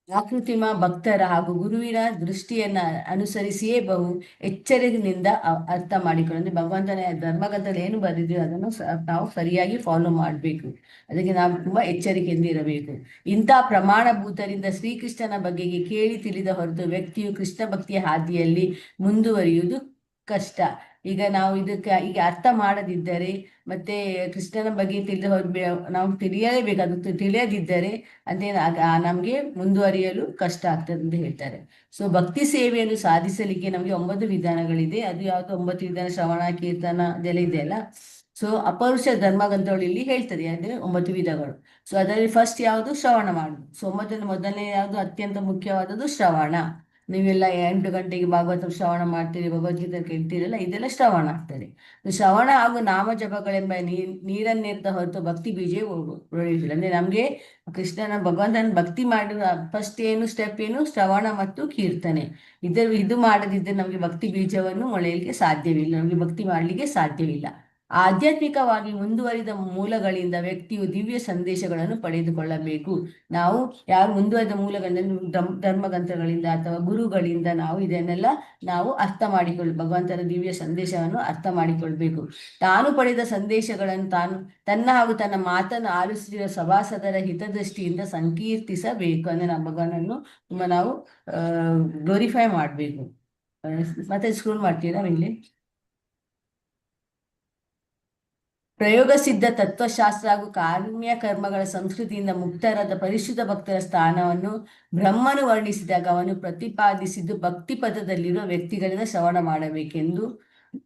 ಆಕೃತಿಮ ಭಕ್ತರ ಹಾಗೂ ಗುರುವಿನ ದೃಷ್ಟಿಯನ್ನ ಅನುಸರಿಸಿಯೇ ಬಹು ಎಚ್ಚರಿಕೆಯಿಂದ ಅರ್ಥ ಮಾಡಿಕೊಂಡು ಭಗವಂತನ ಧರ್ಮಗ್ರಂಥದಲ್ಲಿ ಏನು ಬರೆದಿದೆಯೋ ಅದನ್ನು ನಾವು ಸರಿಯಾಗಿ ಫಾಲೋ ಮಾಡಬೇಕು. ಅದಕ್ಕೆ ನಾವು ತುಂಬಾ ಎಚ್ಚರಿಕೆಯಿಂದ ಇರಬೇಕು. ಇಂಥ ಪ್ರಮಾಣಭೂತರಿಂದ ಶ್ರೀಕೃಷ್ಣನ ಬಗೆಗೆ ಕೇಳಿ ತಿಳಿದ ಹೊರತು ವ್ಯಕ್ತಿಯು ಕೃಷ್ಣ ಭಕ್ತಿಯ ಹಾದಿಯಲ್ಲಿ ಮುಂದುವರಿಯುವುದು ಕಷ್ಟ. ಈಗ ನಾವು ಈಗ ಅರ್ಥ ಮಾಡದಿದ್ದರೆ ಮತ್ತೆ ಕೃಷ್ಣನ ಬಗ್ಗೆ ನಾವು ತಿಳಿಯಲೇಬೇಕು. ಅದು ತಿಳಿಯದಿದ್ದರೆ ನಮ್ಗೆ ಮುಂದುವರಿಯಲು ಕಷ್ಟ ಆಗ್ತದೆ ಅಂತ ಹೇಳ್ತಾರೆ. ಸೊ ಭಕ್ತಿ ಸೇವೆಯನ್ನು ಸಾಧಿಸಲಿಕ್ಕೆ ನಮ್ಗೆ 9 ವಿಧಾನಗಳಿದೆ. ಅದು ಯಾವ್ದು 9 ವಿಧಾನ? ಶ್ರವಣ, ಕೀರ್ತನ ಅದೆಲ್ಲ ಇದೆಯಲ್ಲ. ಸೊ ಅಪೌರುಷ ಧರ್ಮಗ್ರಂಥಗಳು ಇಲ್ಲಿ ಹೇಳ್ತದೆ ಅಂದ್ರೆ 9 ವಿಧಗಳು. ಸೊ ಅದರಲ್ಲಿ ಫಸ್ಟ್ ಯಾವುದು? ಶ್ರವಣ ಮಾಡುದು. ಸೊ ಮೊದಲನೇ ಯಾವುದು? ಅತ್ಯಂತ ಮುಖ್ಯವಾದದ್ದು ಶ್ರವಣ. ನೀವೆಲ್ಲ 8 ಗಂಟೆಗೆ ಭಾಗವತ ಶ್ರವಣ ಮಾಡ್ತೀರಿ, ಭಗವದ್ಗೀತೆ ಕೇಳ್ತೀರಲ್ಲ, ಇದೆಲ್ಲ ಶ್ರವಣ ಆಗ್ತದೆ. ಶ್ರವಣ ಹಾಗೂ ನಾಮ ಜಪಗಳೆಂಬ ನೀರನ್ನೇರ್ತ ಹೊರತು ಭಕ್ತಿ ಬೀಜ ಒಡೆಯುವುದಿಲ್ಲ. ಅಂದ್ರೆ ನಮ್ಗೆ ಕೃಷ್ಣನ ಭಗವಂತನ ಭಕ್ತಿ ಮಾಡುವ ಫಸ್ಟ್ ಸ್ಟೆಪ್ ಏನು? ಶ್ರವಣ ಮತ್ತು ಕೀರ್ತನೆ. ಇದು ಮಾಡದಿದ್ದರೆ ನಮ್ಗೆ ಭಕ್ತಿ ಬೀಜವನ್ನು ಮೊಳೆಯಲಿಕ್ಕೆ ಸಾಧ್ಯವಿಲ್ಲ, ನಮ್ಗೆ ಭಕ್ತಿ ಮಾಡ್ಲಿಕ್ಕೆ ಸಾಧ್ಯವಿಲ್ಲ. ಆಧ್ಯಾತ್ಮಿಕವಾಗಿ ಮುಂದುವರಿದ ಮೂಲಗಳಿಂದ ವ್ಯಕ್ತಿಯು ದಿವ್ಯ ಸಂದೇಶಗಳನ್ನು ಪಡೆದುಕೊಳ್ಳಬೇಕು. ನಾವು ಯಾರು ಮುಂದುವರಿದ ಮೂಲಗಳಿಂದ ಧರ್ಮಗ್ರಂಥಗಳಿಂದ ಅಥವಾ ಗುರುಗಳಿಂದ ನಾವು ಇದನ್ನೆಲ್ಲ ನಾವು ಅರ್ಥ ಭಗವಂತನ ದಿವ್ಯ ಸಂದೇಶವನ್ನು ಅರ್ಥ ಮಾಡಿಕೊಳ್ಬೇಕು. ತಾನು ಪಡೆದ ಸಂದೇಶಗಳನ್ನು ತನ್ನ ಹಾಗೂ ತನ್ನ ಮಾತನ್ನು ಆಲಿಸುತ್ತಿರುವ ಸಭಾಸದರ ಹಿತದೃಷ್ಟಿಯಿಂದ ಸಂಕೀರ್ತಿಸಬೇಕು. ಅಂದ್ರೆ ನಮ್ಮ ಭಗವಾನನ್ನು ನಾವು ಗ್ಲೋರಿಫೈ ಮಾಡಬೇಕು. ಮತ್ತೆ ಸ್ಕ್ರೋಲ್ ಮಾಡ್ತೀರಾ ಇಲ್ಲಿ? ಪ್ರಯೋಗ ಸಿದ್ಧ ತತ್ವಶಾಸ್ತ್ರ ಹಾಗೂ ಕಾರುಣ್ಯ ಕರ್ಮಗಳ ಸಂಸ್ಕೃತಿಯಿಂದ ಮುಕ್ತರಾದ ಪರಿಶುದ್ಧ ಭಕ್ತರ ಸ್ಥಾನವನ್ನು ಬ್ರಹ್ಮನು ವರ್ಣಿಸಿದಾಗ ಅವನು ಪ್ರತಿಪಾದಿಸಿದ್ದು ಭಕ್ತಿ ಪದದಲ್ಲಿರುವ ವ್ಯಕ್ತಿಗಳಿಂದ ಶ್ರವಣ ಮಾಡಬೇಕೆಂದು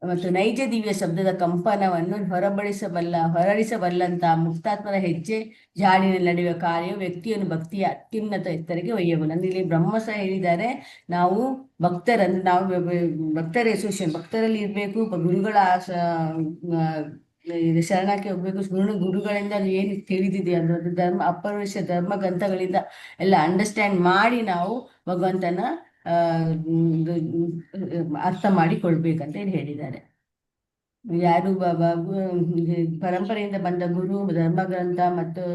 ಮತ್ತು ನೈಜ ದಿವ್ಯ ಶಬ್ದದ ಕಂಪನವನ್ನು ಹೊರಡಿಸಬಲ್ಲಂತಹ ಮುಕ್ತಾತ್ಮರ ಹೆಜ್ಜೆ ಜಾಡಿನಲ್ಲಿ ನಡೆಯುವ ಕಾರ್ಯವು ವ್ಯಕ್ತಿಯನ್ನು ಭಕ್ತಿಯ ಅತ್ಯುನ್ನತ ಎತ್ತರಕ್ಕೆ ಒಯ್ಯಬಲ್ಲ. ಇಲ್ಲಿ ಬ್ರಹ್ಮ ಸಹ ಹೇಳಿದ್ದಾರೆ, ನಾವು ಭಕ್ತರ ಅಸೋಸಿಯೇಷನ್ ಭಕ್ತರಲ್ಲಿ ಇರಬೇಕು, ಗುರುಗಳ ಶರಣಕ್ಕೆ ಹೋಗ್ಬೇಕು. ಗುರುಗಳಿಂದ ಏನು ತಿಳಿದಿದೆ ಅನ್ನೋದು ಅಪೌರುಷ ಧರ್ಮ ಗ್ರಂಥಗಳಿಂದ ಎಲ್ಲ ಅಂಡರ್ಸ್ಟ್ಯಾಂಡ್ ಮಾಡಿ ನಾವು ಭಗವಂತನ ಅರ್ಥ ಮಾಡಿಕೊಳ್ಬೇಕಂತ ಹೇಳಿದ್ದಾರೆ. ಯಾರು ಪರಂಪರೆಯಿಂದ ಬಂದ ಗುರು ಧರ್ಮಗ್ರಂಥ ಮತ್ತು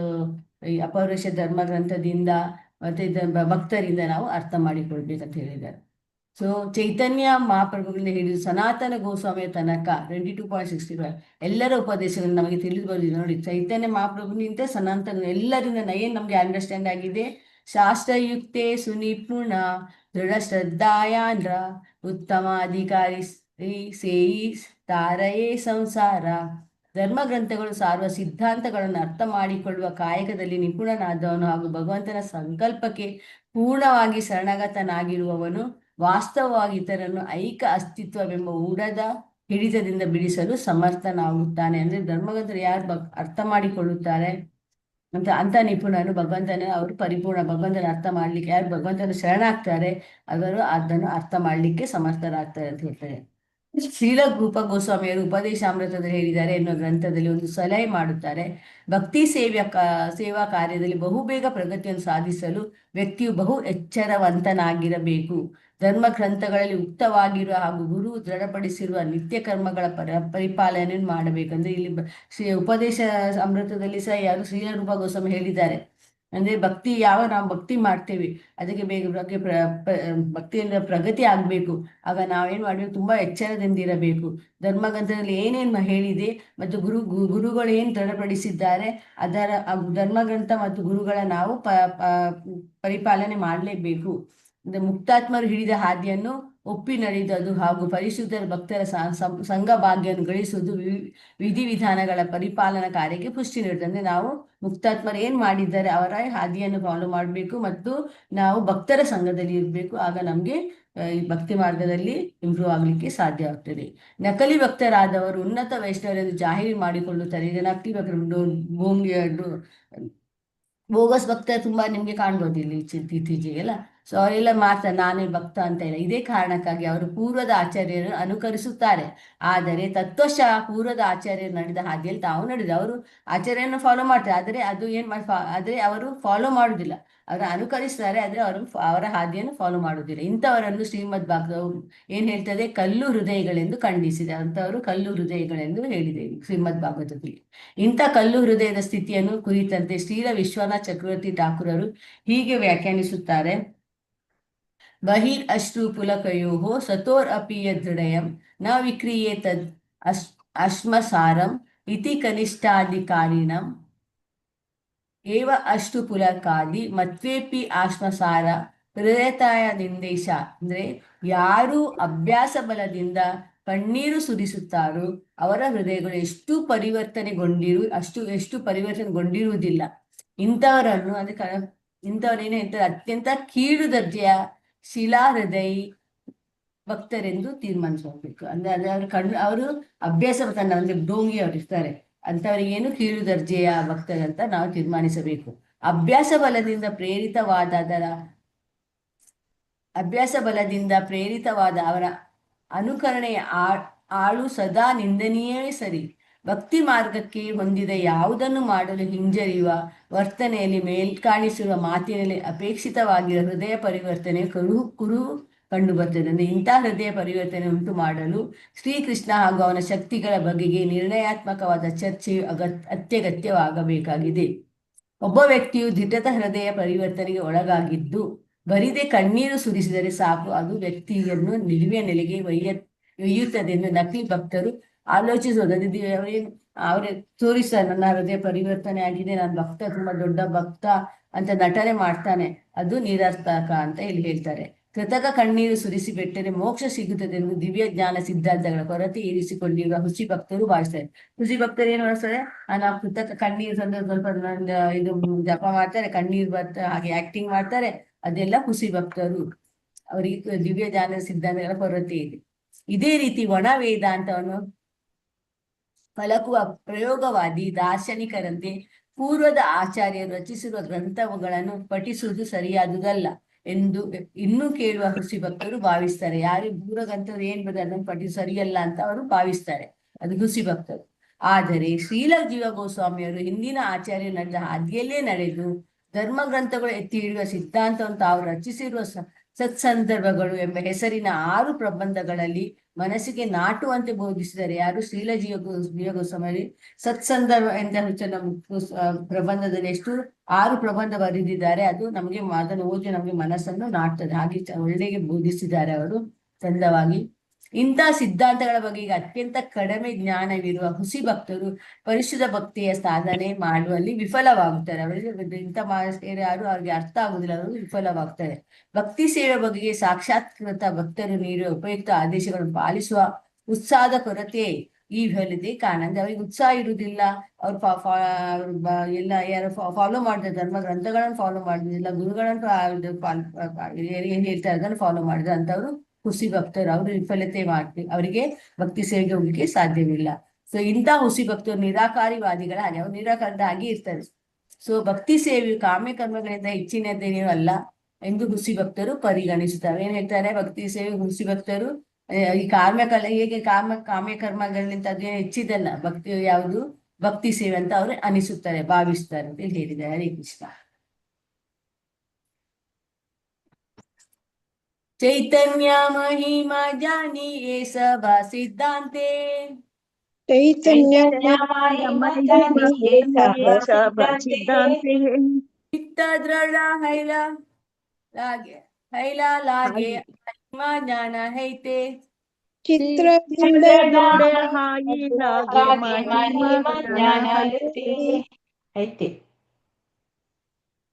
ಈ ಅಪೌರುಷ ಧರ್ಮಗ್ರಂಥದಿಂದ ಮತ್ತೆ ಭಕ್ತರಿಂದ ನಾವು ಅರ್ಥ ಮಾಡಿಕೊಳ್ಬೇಕಂತ ಹೇಳಿದ್ದಾರೆ. ಸೊ ಚೈತನ್ಯ ಮಹಾಪ್ರಭುಗಳಿಂದ ಹಿಡಿದು ಸನಾತನ ಗೋಸ್ವಾಮಿಯ ತನಕ 22.65 ಎಲ್ಲರ ಉಪದೇಶಗಳು ನಮಗೆ ತಿಳಿದು ಬಂದಿದೆ ನೋಡಿ. ಚೈತನ್ಯ ಮಹಾಪ್ರಭುನಿಂದ ಸನಾತನ ಎಲ್ಲರಿಂದ ಏನ್ ನಮ್ಗೆ ಅಂಡರ್ಸ್ಟ್ಯಾಂಡ್ ಆಗಿದೆ, ಶಾಸ್ತ್ರಯುಕ್ತೆ ಸುನಿಪುಣ ದೃಢ ಶ್ರದ್ಧಾಯಾಂದ್ರ ಉತ್ತಮಾಧಿಕಾರಿ ಸೇಯಿ ತಾರಯೇ ಸಂಸಾರ. ಧರ್ಮಗ್ರಂಥಗಳು ಸಾರುವ ಸಿದ್ಧಾಂತಗಳನ್ನು ಅರ್ಥ ಮಾಡಿಕೊಳ್ಳುವ ಕಾಯಕದಲ್ಲಿ ನಿಪುಣನಾದವನು ಹಾಗೂ ಭಗವಂತನ ಸಂಕಲ್ಪಕ್ಕೆ ಪೂರ್ಣವಾಗಿ ಶರಣಾಗತನಾಗಿರುವವನು ವಾಸ್ತವವಾಗಿ ಇತರನ್ನು ಐಕ ಅಸ್ತಿತ್ವವೆಂಬ ಊಡದ ಹಿಡಿತದಿಂದ ಬಿಡಿಸಲು ಸಮರ್ಥನಾಗುತ್ತಾನೆ. ಅಂದ್ರೆ ಧರ್ಮಗ್ರಂಥರು ಯಾರು ಅರ್ಥ ಮಾಡಿಕೊಳ್ಳುತ್ತಾರೆ ಅಂತ ನಿಪುಣನು ಭಗವಂತನ ಅವರು ಪರಿಪೂರ್ಣ ಭಗವಂತನ ಅರ್ಥ ಮಾಡ್ಲಿಕ್ಕೆ, ಯಾರು ಭಗವಂತನ ಶರಣಾಗ್ತಾರೆ ಅವರು ಅದನ್ನು ಅರ್ಥ ಮಾಡ್ಲಿಕ್ಕೆ ಸಮರ್ಥರಾಗ್ತಾರೆ ಅಂತ ಹೇಳ್ತಾರೆ. ಶ್ರೀಲ ರೂಪ ಗೋಸ್ವಾಮಿಯವರು ಉಪದೇಶಾಮೃತದಲ್ಲಿ ಹೇಳಿದ್ದಾರೆ ಎನ್ನುವ ಗ್ರಂಥದಲ್ಲಿ ಒಂದು ಸಲಹೆ ಮಾಡುತ್ತಾರೆ. ಭಕ್ತಿ ಸೇವಾ ಕಾರ್ಯದಲ್ಲಿ ಬಹುಬೇಗ ಪ್ರಗತಿಯನ್ನು ಸಾಧಿಸಲು ವ್ಯಕ್ತಿಯು ಬಹು ಎಚ್ಚರವಂತನಾಗಿರಬೇಕು. ಧರ್ಮ ಗ್ರಂಥಗಳಲ್ಲಿ ಉಕ್ತವಾಗಿರುವ ಹಾಗೂ ಗುರು ದೃಢಪಡಿಸಿರುವ ನಿತ್ಯ ಕರ್ಮಗಳ ಪರಿಪಾಲನೆಯನ್ನು ಮಾಡಬೇಕಂದ್ರೆ ಇಲ್ಲಿ ಉಪದೇಶ ಅಮೃತದಲ್ಲಿ ಸಹ ಯಾರು ಶ್ರೀಲ ರೂಪ ಗೋಸ್ವಾಮಿ ಹೇಳಿದ್ದಾರೆ. ಅಂದ್ರೆ ನಾವು ಭಕ್ತಿ ಮಾಡ್ತೇವೆ ಅದಕ್ಕೆ ಭಕ್ತಿಯಿಂದ ಪ್ರಗತಿ ಆಗ್ಬೇಕು. ಆಗ ನಾವೇನ್ ಮಾಡ್ಬೇಕು, ತುಂಬಾ ಎಚ್ಚರದಿಂದಿರಬೇಕು. ಧರ್ಮಗ್ರಂಥದಲ್ಲಿ ಏನೇನು ಹೇಳಿದೆ ಮತ್ತು ಗುರುಗಳು ಏನ್ ದೃಢಪಡಿಸಿದ್ದಾರೆ ಅದರ ಧರ್ಮಗ್ರಂಥ ಮತ್ತು ಗುರುಗಳ ನಾವು ಪರಿಪಾಲನೆ ಮಾಡಲೇಬೇಕು. ಅಂದ್ರೆ ಮುಕ್ತಾತ್ಮರು ಹಿಡಿದ ಹಾದಿಯನ್ನು ಒಪ್ಪಿ ನಡೆಯುವುದು ಹಾಗೂ ಪರಿಶುದ್ಧರ ಭಕ್ತರ ಸಂಘ ಭಾಗ್ಯವನ್ನು ಗಳಿಸುವುದು ವಿಧಿವಿಧಾನಗಳ ಪರಿಪಾಲನಾ ಕಾರ್ಯಕ್ಕೆ ಪುಷ್ಟಿ ನೀಡುತ್ತದೆ. ಅಂದ್ರೆ ನಾವು ಮುಕ್ತಾತ್ಮರು ಏನ್ ಮಾಡಿದ್ದಾರೆ ಅವರ ಹಾದಿಯನ್ನು ಫಾಲೋ ಮಾಡಬೇಕು ಮತ್ತು ನಾವು ಭಕ್ತರ ಸಂಘದಲ್ಲಿ ಇರಬೇಕು. ಆಗ ನಮ್ಗೆ ಈ ಭಕ್ತಿ ಮಾರ್ಗದಲ್ಲಿ ಇಂಪ್ರೂವ್ ಆಗ್ಲಿಕ್ಕೆ ಸಾಧ್ಯ ಆಗ್ತದೆ. ನಕಲಿ ಭಕ್ತರಾದವರು ಉನ್ನತ ವೈಷ್ಣವರೆಂದು ಜಾಹೀರು ಮಾಡಿಕೊಳ್ಳುತ್ತಾರೆ. ಈಗ ನಕಲಿ ಭಕ್ತರು ಬೋಗಸ್ ಭಕ್ತ ತುಂಬಾ ನಿಮ್ಗೆ ಕಾಣ್ಬೋದು ಇಲ್ಲಿ ಇತ್ತೀಚೆಗೆಲ್ಲ. ಸೊ ಅವರೆಲ್ಲ ಮಾಡ್ತಾರೆ ನಾನೇ ಭಕ್ತ ಅಂತ ಇಲ್ಲ. ಇದೇ ಕಾರಣಕ್ಕಾಗಿ ಅವರು ಪೂರ್ವದ ಆಚಾರ್ಯರು ಅನುಕರಿಸುತ್ತಾರೆ. ಆದರೆ ತತ್ವಶಃ ಪೂರ್ವದ ಆಚಾರ್ಯರು ನಡೆದ ಹಾದಿಯಲ್ಲಿ ತಾವು ನಡೆದ ಅವರು ಆಚಾರ್ಯನ ಫಾಲೋ ಮಾಡ್ತಾರೆ. ಆದರೆ ಅದು ಆದ್ರೆ ಅವರು ಫಾಲೋ ಮಾಡುದಿಲ್ಲ, ಅವರು ಅನುಕರಿಸ್ತಾರೆ, ಆದ್ರೆ ಅವರು ಅವರ ಹಾದಿಯನ್ನು ಫಾಲೋ ಮಾಡುವುದಿಲ್ಲ. ಇಂಥವರನ್ನು ಶ್ರೀಮದ್ ಭಾಗವತವು ಏನ್ ಹೇಳ್ತದೆ, ಕಲ್ಲು ಹೃದಯಗಳೆಂದು ಖಂಡಿಸಿದೆ. ಅಂತವರು ಕಲ್ಲು ಹೃದಯಗಳೆಂದು ಹೇಳಿದೆ ಶ್ರೀಮದ್ ಭಾಗವತದಲ್ಲಿ. ಇಂಥ ಕಲ್ಲು ಹೃದಯದ ಸ್ಥಿತಿಯನ್ನು ಕುರಿತಂತೆ ಶ್ರೀಲ ವಿಶ್ವನಾಥ ಚಕ್ರವರ್ತಿ ಠಾಕೂರರು ಹೀಗೆ ವ್ಯಾಖ್ಯಾನಿಸುತ್ತಾರೆ. ಬಹಿರ್ ಅಶ್ರು ಪುಲಕಯೋ ಸತೋರ್ ಅಪಿಯ ದೃಢಯಂ ನ ವಿಕ್ರಿಯೇ ತದ್ ಅಶ್ಮಸಾರಂ ಇತಿ ಕನಿಷ್ಠಾಧಿಕಾರಿಣಂ ಏವ ಅಷ್ಟು ಪುಲಕಾದಿ ಮತ್ವೇಪಿ ಆಶ್ಮಸಾರ ಹೃದಯತಾಯ ನಿಂದೇಶ. ಅಂದ್ರೆ ಯಾರು ಅಭ್ಯಾಸ ಬಲದಿಂದ ಕಣ್ಣೀರು ಸುರಿಸುತ್ತಾರೋ ಅವರ ಹೃದಯಗಳು ಎಷ್ಟು ಪರಿವರ್ತನೆಗೊಂಡಿರುವುದಿಲ್ಲ. ಇಂಥವರನ್ನು ಇಂಥವರೇನು ಹೇಳ್ತಾರೆ, ಅತ್ಯಂತ ಕೀಳು ದರ್ಜೆಯ ಶಿಲಾ ಹೃದಯ ಭಕ್ತರೆಂದು ತೀರ್ಮಾನಿಸಬೇಕು. ಅಂದ್ರೆ ಅವರು ಅಭ್ಯಾಸ ಅಂದ್ರೆ ಡೋಂಗಿ ಅವರು ಇರ್ತಾರೆ, ಅಂತವರಿಗೇನು ಕೀಳು ದರ್ಜೆಯ ಭಕ್ತರಂತ ನಾವು ತೀರ್ಮಾನಿಸಬೇಕು. ಅಭ್ಯಾಸ ಬಲದಿಂದ ಪ್ರೇರಿತವಾದ ಅವರ ಅನುಕರಣೆಯ ಆಳು ಸದಾ ನಿಂದನೀಯವೇ ಸರಿ. ಭಕ್ತಿ ಮಾರ್ಗಕ್ಕೆ ಹೊಂದಿದ ಯಾವುದನ್ನು ಮಾಡಲು ಹಿಂಜರಿಯುವ ವರ್ತನೆಯಲ್ಲಿ ಮೇಲ್ಕಾಣಿಸಿರುವ ಮಾತಿನಲ್ಲಿ ಅಪೇಕ್ಷಿತವಾಗಿರುವ ಹೃದಯ ಪರಿವರ್ತನೆ ಕುರು ಕಂಡು ಬರ್ತದೆ. ಅಂದ್ರೆ ಇಂಥ ಹೃದಯ ಪರಿವರ್ತನೆ ಉಂಟು ಮಾಡಲು ಶ್ರೀಕೃಷ್ಣ ಹಾಗೂ ಅವನ ಶಕ್ತಿಗಳ ಬಗೆಗೆ ನಿರ್ಣಯಾತ್ಮಕವಾದ ಚರ್ಚೆಯು ಅತ್ಯಗತ್ಯವಾಗಬೇಕಾಗಿದೆ. ಒಬ್ಬ ವ್ಯಕ್ತಿಯು ದಿಟ್ಟದ ಹೃದಯ ಪರಿವರ್ತನೆಗೆ ಒಳಗಾಗಿದ್ದು ಬರಿದೆ ಕಣ್ಣೀರು ಸುರಿಸಿದರೆ ಸಾಕು, ಅದು ವ್ಯಕ್ತಿಯನ್ನು ನಿಲುವೆಯ ನೆಲೆಗೆ ಒಯ್ಯುತ್ತದೆ ಎಂದು ನಕಲಿ ಭಕ್ತರು ಆಲೋಚಿಸೋದು. ಅವರೇ ತೋರಿಸ್ತಾರೆ, ನನ್ನ ಹೃದಯ ಪರಿವರ್ತನೆ ಆಗಿದೆ, ನಾನು ಭಕ್ತ, ತುಂಬಾ ದೊಡ್ಡ ಭಕ್ತ ಅಂತ ನಟನೆ ಮಾಡ್ತಾನೆ, ಅದು ನಿರರ್ಥಕ ಅಂತ ಇಲ್ಲಿ ಹೇಳ್ತಾರೆ. ಕೃತಕ ಕಣ್ಣೀರು ಸುರಿಸಿ ಬಿಟ್ಟರೆ ಮೋಕ್ಷ ಸಿಗುತ್ತದೆ ಎಂದು ದಿವ್ಯ ಜ್ಞಾನ ಸಿದ್ಧಾಂತಗಳ ಕೊರತೆ ಇರಿಸಿಕೊಂಡಿರುವ ಹುಸಿ ಭಕ್ತರು ಭಾವಿಸ್ತಾರೆ. ಹುಸಿ ಭಕ್ತರು ಏನು ಮಾಡ್ತಾರೆ, ನಾವು ಕೃತಕ ಕಣ್ಣೀರು ತಂದ್ರೆ ಸ್ವಲ್ಪ ಇದು ಜಪ ಮಾಡ್ತಾರೆ, ಕಣ್ಣೀರು ಬರ್ತಾರೆ, ಹಾಗೆ ಆಕ್ಟಿಂಗ್ ಮಾಡ್ತಾರೆ, ಅದೆಲ್ಲ ಹುಸಿ ಭಕ್ತರು. ಅವರಿಗೆ ದಿವ್ಯ ಜ್ಞಾನ ಸಿದ್ಧಾಂತಗಳ ಕೊರತೆ ಇದೆ. ಇದೇ ರೀತಿ ಒಣ ವೇದಾಂತವನ್ನು ಫಲಕುವ ಪ್ರಯೋಗವಾದಿ ದಾರ್ಶನಿಕರಂತೆ ಪೂರ್ವದ ಆಚಾರ್ಯರು ರಚಿಸಿರುವ ಗ್ರಂಥಗಳನ್ನು ಪಠಿಸುವುದು ಸರಿಯಾದುದಲ್ಲ ಎಂದು ಇನ್ನೂ ಕೇಳುವ ಹುಸಿ ಭಕ್ತರು ಭಾವಿಸ್ತಾರೆ. ಯಾರು ಪೂರ್ವ ಗ್ರಂಥರು ಏನ್ ಬರ್ತದೆ ಅದನ್ನು ಪಠಿಸ ಸರಿಯಲ್ಲ ಅಂತ ಅವರು ಭಾವಿಸ್ತಾರೆ, ಅದು ಹುಸಿ ಭಕ್ತರು. ಆದರೆ ಶ್ರೀಲ ಜೀವ ಗೋಸ್ವಾಮಿಯವರು ಹಿಂದಿನ ಆಚಾರ್ಯ ನಡೆದ ಹಾದಿಯಲ್ಲೇ ನಡೆದು ಧರ್ಮ ಗ್ರಂಥಗಳು ಎತ್ತಿ ಹಿಡಿಯುವ ಸಿದ್ಧಾಂತವನ್ನು ತಾವು ರಚಿಸಿರುವ ಸತ್ಸಂದರ್ಭಗಳು ಎಂಬ ಹೆಸರಿನ 6 ಪ್ರಬಂಧಗಳಲ್ಲಿ ಮನಸ್ಸಿಗೆ ನಾಟುವಂತೆ ಬೋಧಿಸಿದ್ದಾರೆ. ಯಾರು ಶ್ರೀಲ ಜೀವ ಗೋಸ್ವಾಮಿ ಸತ್ಸಂದರ್ಭ ಎಂದ ಪ್ರಬಂಧದಲ್ಲಿ 6 ಪ್ರಬಂಧ ಬರೆದಿದ್ದಾರೆ. ಅದು ನಮಗೆ ಅದನ್ನು ಓದಿ ನಮಗೆ ಮನಸ್ಸನ್ನು ನಾಟ್ತದೆ, ಹಾಗೆ ಒಳ್ಳೆಗೆ ಬೋಧಿಸಿದ್ದಾರೆ ಅವರು ಚಂದವಾಗಿ. ಇಂಥ ಸಿದ್ಧಾಂತಗಳ ಬಗ್ಗೆ ಈಗ ಅತ್ಯಂತ ಕಡಿಮೆ ಜ್ಞಾನವಿರುವ ಹುಸಿ ಭಕ್ತರು ಪರಿಶುದ್ಧ ಭಕ್ತಿಯ ಸಾಧನೆ ಮಾಡುವಲ್ಲಿ ವಿಫಲವಾಗುತ್ತಾರೆ. ಅವರಿಗೆ ಇಂಥ ಯಾರು ಅವ್ರಿಗೆ ಅರ್ಥ ಆಗುದಿಲ್ಲ, ಅವರು ವಿಫಲವಾಗ್ತಾರೆ. ಭಕ್ತಿ ಸೇವೆ ಬಗೆಗೆ ಸಾಕ್ಷಾತ್ಕೃತ ಭಕ್ತರು ನೀಡುವ ಉಪಯುಕ್ತ ಆದೇಶಗಳನ್ನು ಪಾಲಿಸುವ ಉತ್ಸಾಹದ ಕೊರತೆ ಈ ವಿಫಲತೆ ಕಾರಣ. ಅಂದ್ರೆ ಅವರಿಗೆ ಉತ್ಸಾಹ ಇರುವುದಿಲ್ಲ, ಅವ್ರು ಎಲ್ಲ ಯಾರು ಫಾಲೋ ಮಾಡಿದ ಧರ್ಮ ಗ್ರಂಥಗಳನ್ನು ಫಾಲೋ ಮಾಡುದಿಲ್ಲ, ಗುರುಗಳನ್ನು ಏನ್ ಹೇಳ್ತಾರೆ ಅದನ್ನು ಫಾಲೋ ಮಾಡಿದ್ರೆ ಅಂತವ್ರು ಹುಸಿ ಭಕ್ತರು, ಅವರು ವಿಫಲತೆ ಮಾಡ್ತೀವಿ, ಅವರಿಗೆ ಭಕ್ತಿ ಸೇವೆಗೆ ಹೋಗ್ಲಿಕ್ಕೆ ಸಾಧ್ಯವಿಲ್ಲ. ಸೊ ಇಂಥ ಹುಸಿ ಭಕ್ತರು ನಿರಾಕಾರಿವಾದಿಗಳ ಹಾಗೆ, ಅವ್ರು ನಿರಾಕಾರದ ಹಾಗೆ ಇರ್ತಾರೆ. ಸೊ ಭಕ್ತಿ ಸೇವೆಯು ಕಾಮ್ಯ ಕರ್ಮಗಳಿಂದ ಹೆಚ್ಚಿನದೇನೂ ಅಲ್ಲ ಎಂದು ಹುಸಿ ಭಕ್ತರು ಪರಿಗಣಿಸುತ್ತಾರೆ. ಏನ್ ಹೇಳ್ತಾರೆ, ಭಕ್ತಿ ಸೇವೆ ಹುಸಿ ಭಕ್ತರು ಈ ಹೇಗೆ ಕಾಮ್ಯ ಕರ್ಮಗಳಿಂದ ಅದೇನು ಹೆಚ್ಚಿದಲ್ಲ, ಭಕ್ತಿ ಯಾವುದು ಭಕ್ತಿ ಸೇವೆ ಅಂತ ಅವರು ಅನಿಸುತ್ತಾರೆ, ಭಾವಿಸ್ತಾರೆ ಅಂತ ಹೇಳಿದ್ದಾರೆ. ಹರೇ ಕೃಷ್ಣ. ಚೈತನ್ಯ ಮಹಿಮಾ ಜಾನಿಯೇ ಸಭಾ ಸಿದ್ಧಾಂತೆ ಸಿದ್ಧಾಂತೆ ಚಿತ್ತ ದೃಢ ಹೈಲ ಲಾಗೆ ಮಹಿಮಾ ಜ್ಞಾನ ಹೈತೆ ಚಿತ್ರದಿಂದ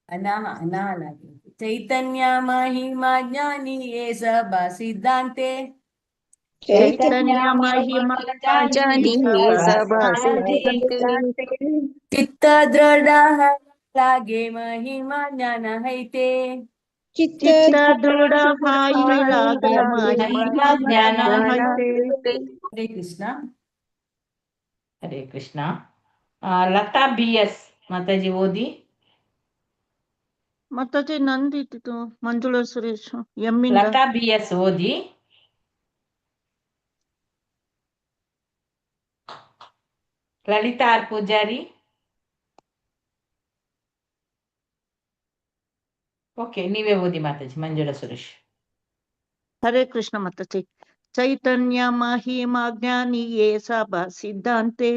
ಅನಾಲಾಗೆ ಚೈತನ್ಯ ಮಹಿಮಾ ಜ್ಞಾನಿ ಯೇ ಸಭಾ ಸಿದ್ಧಾಂತೆ ಚೈತನ್ಯ ಮಹಿಮಾ ಜಾನಿಯೇ ಸಭಾ ಸಿದ್ಧಾಂತೆ ಚಿತ್ತ ದೃಢ ಲಾಗೆ ಮಹಿಮಾ ಜ್ಞಾನ ಹೈತೆ ಚಿತ್ತ ದೃಢ ಹಾಯಿಲಾಗೆ ಮಹಿಮಾ ಜ್ಞಾನ ಹೈತೆ. ಹರೇ ಕೃಷ್ಣ. ಹರೇ ಕೃಷ್ಣ. ಲತಾ BS ಮಾತಾಜಿ ಓದಿ. ಮತ್ತಾಜಿ ನಂದಿತ್ತು ಮಂಜುಳಾ ಸುರೇಶ್ ಎಮ್ಮಿಂದ. ಲತಾ BS ಓದಿ. ಲಲಿತಾ ಆರ್ ಪೂಜಾರಿ. ಓಕೆ, ನೀವೇ ಓದಿ ಮಾತಾಜಿ. ಮಂಜುಳಾ ಸುರೇಶ್. ಹರೇ ಕೃಷ್ಣ ಮತ್ತಾಜಿ. ಚೈತನ್ಯ ಮಹಿಮಾ ಜ್ಞಾನಿಯೇ ಸಭಾ ಸಿದ್ಧಾಂತೆ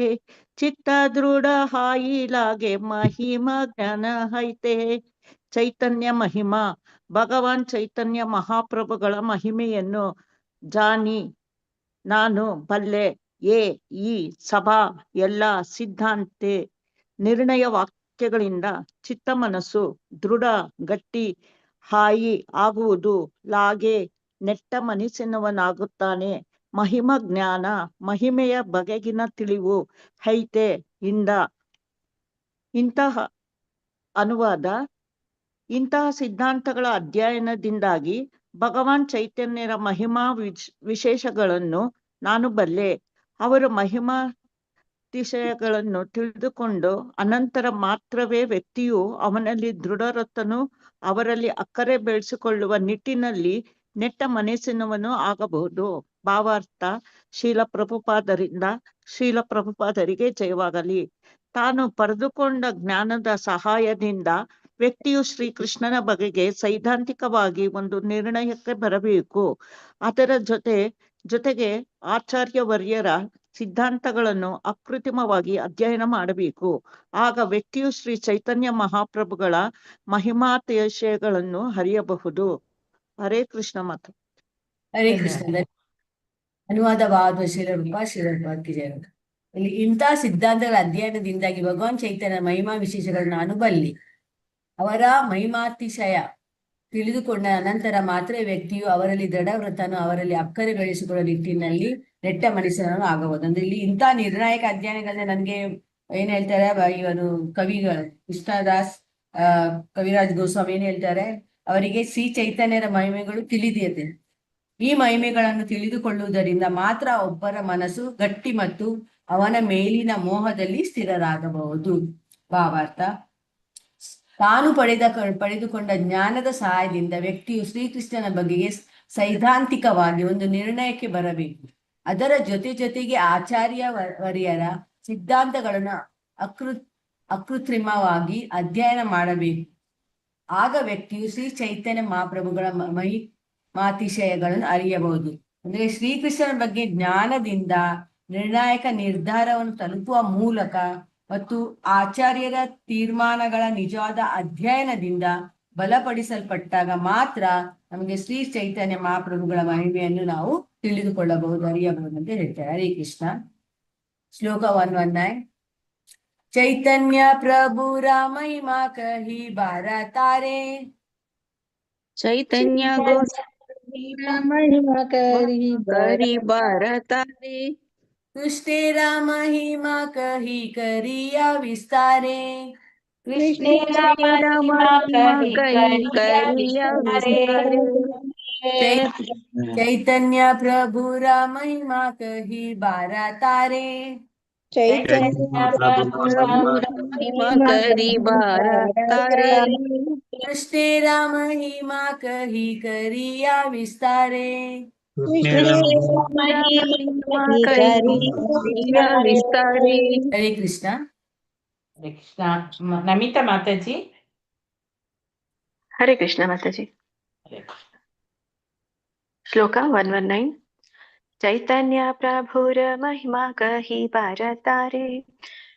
ಚಿತ್ತ ದೃಢ ಹಾಯಿಲಾಗೆ ಮಹಿಮಾ ಜ್ಞಾನ ಹೈತೆ. ಚೈತನ್ಯ ಮಹಿಮಾ, ಭಗವಾನ್ ಚೈತನ್ಯ ಮಹಾಪ್ರಭುಗಳ ಮಹಿಮೆಯನ್ನು ಜಾನಿ ನಾನು ಬಲ್ಲೆ. ಈ ಸಭಾ ಎಲ್ಲ ಸಿದ್ಧಾಂತೆ ನಿರ್ಣಯ ವಾಕ್ಯಗಳಿಂದ ಚಿತ್ತ ಮನಸ್ಸು ದೃಢ ಗಟ್ಟಿ ಹಾಯಿ ಆಗುವುದು, ಲಾಗೆ ನೆಟ್ಟ ಮನಸ್ಸಿನವನಾಗುತ್ತಾನೆ. ಮಹಿಮಾ ಜ್ಞಾನ ಮಹಿಮೆಯ ಬಗೆಗಿನ ತಿಳಿವು, ಹೈತೆ ಇಂತಹ ಅನುವಾದ. ಇಂತಹ ಸಿದ್ಧಾಂತಗಳ ಅಧ್ಯಯನದಿಂದಾಗಿ ಭಗವಾನ್ ಚೈತನ್ಯರ ಮಹಿಮಾ ವಿಶೇಷಗಳನ್ನು ನಾನು ಬಲ್ಲೆ. ಅವರು ಮಹಿಮಾತಿಶಯಗಳನ್ನು ತಿಳಿದುಕೊಂಡು ಅನಂತರ ಮಾತ್ರವೇ ವ್ಯಕ್ತಿಯು ಅವನಲ್ಲಿ ದೃಢರತನು, ಅವರಲ್ಲಿ ಅಕ್ಕರೆ ಬೆಳೆಸಿಕೊಳ್ಳುವ ನಿಟ್ಟಿನಲ್ಲಿ ನೆಟ್ಟ ಮನಸ್ಸಿನವನು ಆಗಬಹುದು. ಭಾವಾರ್ಥ. ಶ್ರೀಲ ಪ್ರಭುಪಾದರಿಗೆ ಜಯವಾಗಲಿ. ತಾನು ಪಡೆದುಕೊಂಡ ಜ್ಞಾನದ ಸಹಾಯದಿಂದ ವ್ಯಕ್ತಿಯು ಶ್ರೀಕೃಷ್ಣನ ಬಗೆಗೆ ಸೈದ್ಧಾಂತಿಕವಾಗಿ ಒಂದು ನಿರ್ಣಯಕ್ಕೆ ಬರಬೇಕು. ಅದರ ಜೊತೆಗೆ ಆಚಾರ್ಯವರ್ಯರ ಸಿದ್ಧಾಂತಗಳನ್ನು ಅಕೃತ್ರಿಮವಾಗಿ ಅಧ್ಯಯನ ಮಾಡಬೇಕು. ಆಗ ವ್ಯಕ್ತಿಯು ಶ್ರೀ ಚೈತನ್ಯ ಮಹಾಪ್ರಭುಗಳ ಮಹಿಮಾತಿಶಯಗಳನ್ನು ಅರಿಯಬಹುದು. ಹರೇ ಕೃಷ್ಣ ಮಾತು. ಹರೇ ಕೃಷ್ಣ. ಅನುವಾದವಾದ ಶ್ರೀಲರೂಪಾದಕ್ಕೆ ಜಯ. ಇಲ್ಲಿ ಇಂಥ ಸಿದ್ಧಾಂತಗಳ ಅಧ್ಯಯನದಿಂದಾಗಿ ಭಗವಾನ್ ಚೈತನ್ಯ ಮಹಿಮಾ ವಿಶೇಷಗಳನ್ನು ನಾನು ಬಲ್ಲೆ. ಅವರ ಮಹಿಮಾತಿಶಯ ತಿಳಿದುಕೊಂಡ ಅನಂತರ ಮಾತ್ರ ವ್ಯಕ್ತಿಯು ಅವರಲ್ಲಿ ದೃಢವ್ರತನು, ಅವರಲ್ಲಿ ಅಕ್ಕರೆ ಬೆಳೆಸಿಕೊಳ್ಳುವ ನಿಟ್ಟಿನಲ್ಲಿ ನೆಟ್ಟ ಮನಸ್ಸಿನವನು ಆಗಬಹುದು. ಅಂದ್ರೆ ಇಲ್ಲಿ ಇಂಥ ನಿರ್ಣಾಯಕ ಅಧ್ಯಯನಗಳನ್ನ ನನ್ಗೆ ಏನ್ ಹೇಳ್ತಾರೆ ಇವರು ಕವಿಗಳು, ಕೃಷ್ಣದಾಸ್ ಕವಿರಾಜ್ ಗೋಸ್ವಾಮಿ ಏನ್ ಹೇಳ್ತಾರೆ, ಅವರಿಗೆ ಶ್ರೀ ಚೈತನ್ಯರ ಮಹಿಮೆಗಳು ತಿಳಿದಿದೆ. ಈ ಮಹಿಮೆಗಳನ್ನು ತಿಳಿದುಕೊಳ್ಳುವುದರಿಂದ ಮಾತ್ರ ಒಬ್ಬರ ಮನಸ್ಸು ಗಟ್ಟಿ ಮತ್ತು ಅವನ ಮೇಲಿನ ಮೋಹದಲ್ಲಿ ಸ್ಥಿರರಾಗಬಹುದು. ಭಾವಾರ್ಥ. ತಾನು ಪಡೆದುಕೊಂಡ ಜ್ಞಾನದ ಸಹಾಯದಿಂದ ವ್ಯಕ್ತಿಯು ಶ್ರೀಕೃಷ್ಣನ ಬಗೆಗೆ ಸೈದ್ಧಾಂತಿಕವಾಗಿ ಒಂದು ನಿರ್ಣಯಕ್ಕೆ ಬರಬೇಕು. ಅದರ ಜೊತೆಗೆ ವರ್ಯರ ಸಿದ್ಧಾಂತಗಳನ್ನು ಅಕೃತ್ರಿಮವಾಗಿ ಅಧ್ಯಯನ ಮಾಡಬೇಕು. ಆಗ ವ್ಯಕ್ತಿಯು ಶ್ರೀ ಚೈತನ್ಯ ಮಹಾಪ್ರಭುಗಳ ಮಹಿಮಾತಿಶಯಗಳನ್ನು ಅರಿಯಬಹುದು. ಅಂದ್ರೆ ಶ್ರೀಕೃಷ್ಣನ ಬಗ್ಗೆ ಜ್ಞಾನದಿಂದ ನಿರ್ಣಾಯಕ ನಿರ್ಧಾರವನ್ನು ತಲುಪುವ ಮೂಲಕ ಮತ್ತು ಆಚಾರ್ಯರ ತೀರ್ಮಾನಗಳ ನಿಜವಾದ ಅಧ್ಯಯನದಿಂದ ಬಲಪಡಿಸಲ್ಪಟ್ಟಾಗ ಮಾತ್ರ ನಮಗೆ ಶ್ರೀ ಚೈತನ್ಯ ಮಹಾಪ್ರಭುಗಳ ಮಹಿಮೆಯನ್ನು ನಾವು ತಿಳಿದುಕೊಳ್ಳಬಹುದು, ಅರಿಯಬಹುದು ಅಂತ ಹೇಳ್ತಾರೆ. ಹರೇ ಕೃಷ್ಣ. ಶ್ಲೋಕ 119. ಚೈತನ್ಯ ಪ್ರಭು ಮಹಿಮಾ ಕಹಿ ಬಾರತಾರೆ, ಚೈತನ್ಯ महिमा करी ಕರಿ ಬರತಾರೆ, ಕೃಷ್ಣೇರ ಮಹಿಮಾ ಕಹಿ ಕರಿಯ ವಿಸ್ತಾರೆ, ಕೃಷ್ಣೇರ ಕೃಷ್ಣೇರ ಮಹಿಮಾ ಮಹಿಮಾ ಕಹಿ ಕಹಿ ಕರಿಯ ಕರಿಯ ವಿಸ್ತಾರೆ. ಚೈತನ್ಯ ಪ್ರಭು ಮಹಿಮಾ ಕಹಿ ಬಾರತಾರೆ, चैतन्य ಪ್ರಭು ಮಹಿಮಾ ಕರಿ ಬರತಾರೆ, ಕೃಷ್ಣೇರ ಮಹಿಮಾ ಕಹಿ ಕರಿಯ ವಿಸ್ತಾರೆ. ಮಹಿಮಾ ಕರಿಯ ವಿಸ್ತಾರೆ. ಹರೇ ಕೃಷ್ಣ. ಹರೇ ಕೃಷ್ಣ. ನಮಿತಾ ಮಾತಾಜಿ. ಹರೇ ಕೃಷ್ಣ ಮಾತಾಜಿ. ಹರೇ ಕೃಷ್ಣ. ಶ್ಲೋಕ 119. ಚೈತನ್ಯ ಪ್ರಭುರ ಮಹಿಮಾ ಕಹಿ ಬಾರತಾರೆ,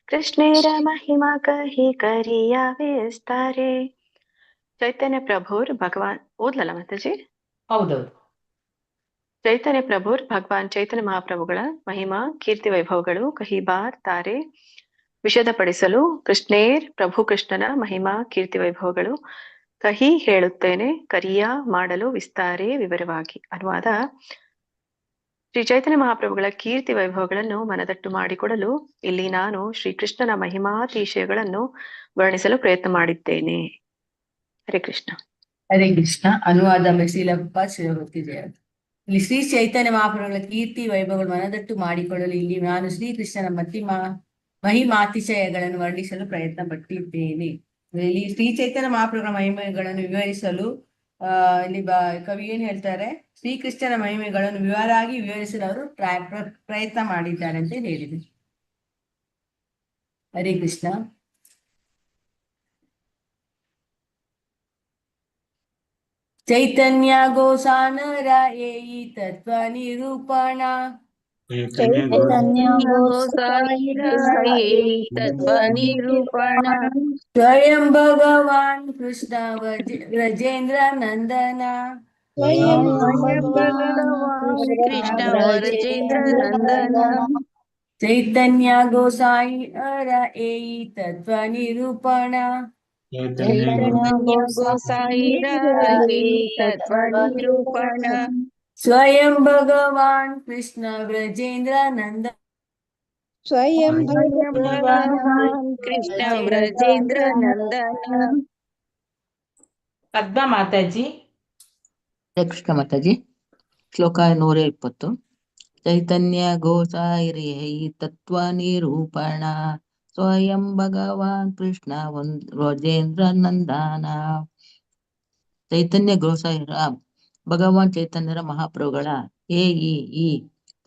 ಕೃಷ್ಣೇರ ಮಹಿಮಾ ಕಹಿ ಕರಿಯ ವಿಸ್ತಾರೆ. ಚೈತನ್ಯ ಪ್ರಭುರ್ ಭಗವಾನ್, ಓದ್ಲಲ್ಲ ಮಾತಾಜಿ? ಹೌದೌದು. ಚೈತನ್ಯ ಪ್ರಭುರ್ ಭಗವಾನ್ ಚೈತನ್ಯ ಮಹಾಪ್ರಭುಗಳ ಮಹಿಮಾ ಕೀರ್ತಿ ವೈಭವಗಳು ಕಹಿ ಬಾರ್ ತಾರೆ, ವಿಷದಪಡಿಸಲು ಕೃಷ್ಣೇರ್ ಪ್ರಭು ಕೃಷ್ಣನ ಮಹಿಮಾ ಕೀರ್ತಿ ವೈಭವಗಳು ಕಹಿ ಹೇಳುತ್ತೇನೆ, ಕರಿಯ ಮಾಡಲು ವಿಸ್ತಾರೆ ವಿವರವಾಗಿ. ಅನುವಾದ: ಶ್ರೀ ಚೈತನ್ಯ ಮಹಾಪ್ರಭುಗಳ ಕೀರ್ತಿ ವೈಭವಗಳನ್ನು ಮನದಟ್ಟು ಮಾಡಿಕೊಡಲು ಇಲ್ಲಿ ನಾನು ಶ್ರೀಕೃಷ್ಣನ ಮಹಿಮಾತಿಶಯಗಳನ್ನು ವರ್ಣಿಸಲು ಪ್ರಯತ್ನ ಮಾಡಿದ್ದೇನೆ. ಹರೇ ಕೃಷ್ಣ. ಹರೇ ಕೃಷ್ಣ. ಅನುವಾದ ಮೆಸಿಲಪ್ಪ ಶಿವಭಕ್ತಿಜಯ. ಇಲ್ಲಿ ಶ್ರೀ ಚೈತನ್ಯ ಮಹಾಪ್ರಭುಗಳ ಕೀರ್ತಿ ವೈಭವಗಳು ಮನದಟ್ಟು ಮಾಡಿಕೊಳ್ಳಲು ಇಲ್ಲಿ ನಾನು ಶ್ರೀಕೃಷ್ಣನ ಮಹಿಮಾತಿಶಯಗಳನ್ನು ವರ್ಣಿಸಲು ಪ್ರಯತ್ನ ಪಟ್ಟಿದ್ದೇನೆ. ಇಲ್ಲಿ ಶ್ರೀ ಚೈತನ್ಯ ಮಹಾಪ್ರಭುಗಳ ಮಹಿಮೆಗಳನ್ನು ವಿವರಿಸಲು ಇಲ್ಲಿ ಕವಿ ಏನ್ ಹೇಳ್ತಾರೆ, ಶ್ರೀಕೃಷ್ಣನ ಮಹಿಮೆಗಳನ್ನು ವಿವರಾಗಿ ವಿವರಿಸಲು ಅವರು ಪ್ರಯತ್ನ ಮಾಡಿದ್ದಾರೆ ಅಂತ ಹೇಳಿದೆ. ಹರೇ ಕೃಷ್ಣ. ಚೈತನ್ಯ ಗೋಸಾನರ ಏಯಿ ತತ್ವ ನಿರೂಪಣ, चैतन्य ತತ್ವ ನಿರೂಪಣ, ಸ್ವಯಂ ಭಗವಾನ್ ಕೃಷ್ಣ ವ್ರಜೇಂದ್ರ ನಂದನ, स्वयं ಭಗವಾನ್ ಕೃಷ್ಣ ವರಜೇಂದ್ರ ನಂದನ, ಚೈತನ್ಯ ಗೋಸಾಯಿರ ಏಯಿ ತತ್ವ ನಿರೂಪಣ, ಚೈತನ್ಯ ಗೋಸಾಯಿರ ತತ್ವ ನಿರೂಪಣ, ಸ್ವಯಂ ಭಗವಾನ್ ಕೃಷ್ಣ ವ್ರಜೇಂದ್ರ ನಂದನ, स्वयं ಭಗವಾನ್ ಕೃಷ್ಣ ವ್ರಜೇಂದ್ರ ನಂದನ. ಪದ್ಮ ಮಾತಾಜಿ. ಹರೇ ಕೃಷ್ಣ ಮಾತಾಜಿ. ಶ್ಲೋಕ 120. ಚೈತನ್ಯ ಗೋಸಾಯಿರೇ ತತ್ವ ನಿರೂಪಣ, ಸ್ವಯಂ ಭಗವಾನ್ ಕೃಷ್ಣ ವ್ರಜೇಂದ್ರ ನಂದನ. ಚೈತನ್ಯ ಗೋಸಾಯಿರ ಭಗವಾನ್ ಚೈತನ್ಯರ ಮಹಾಪ್ರಭುಗಳ ಈ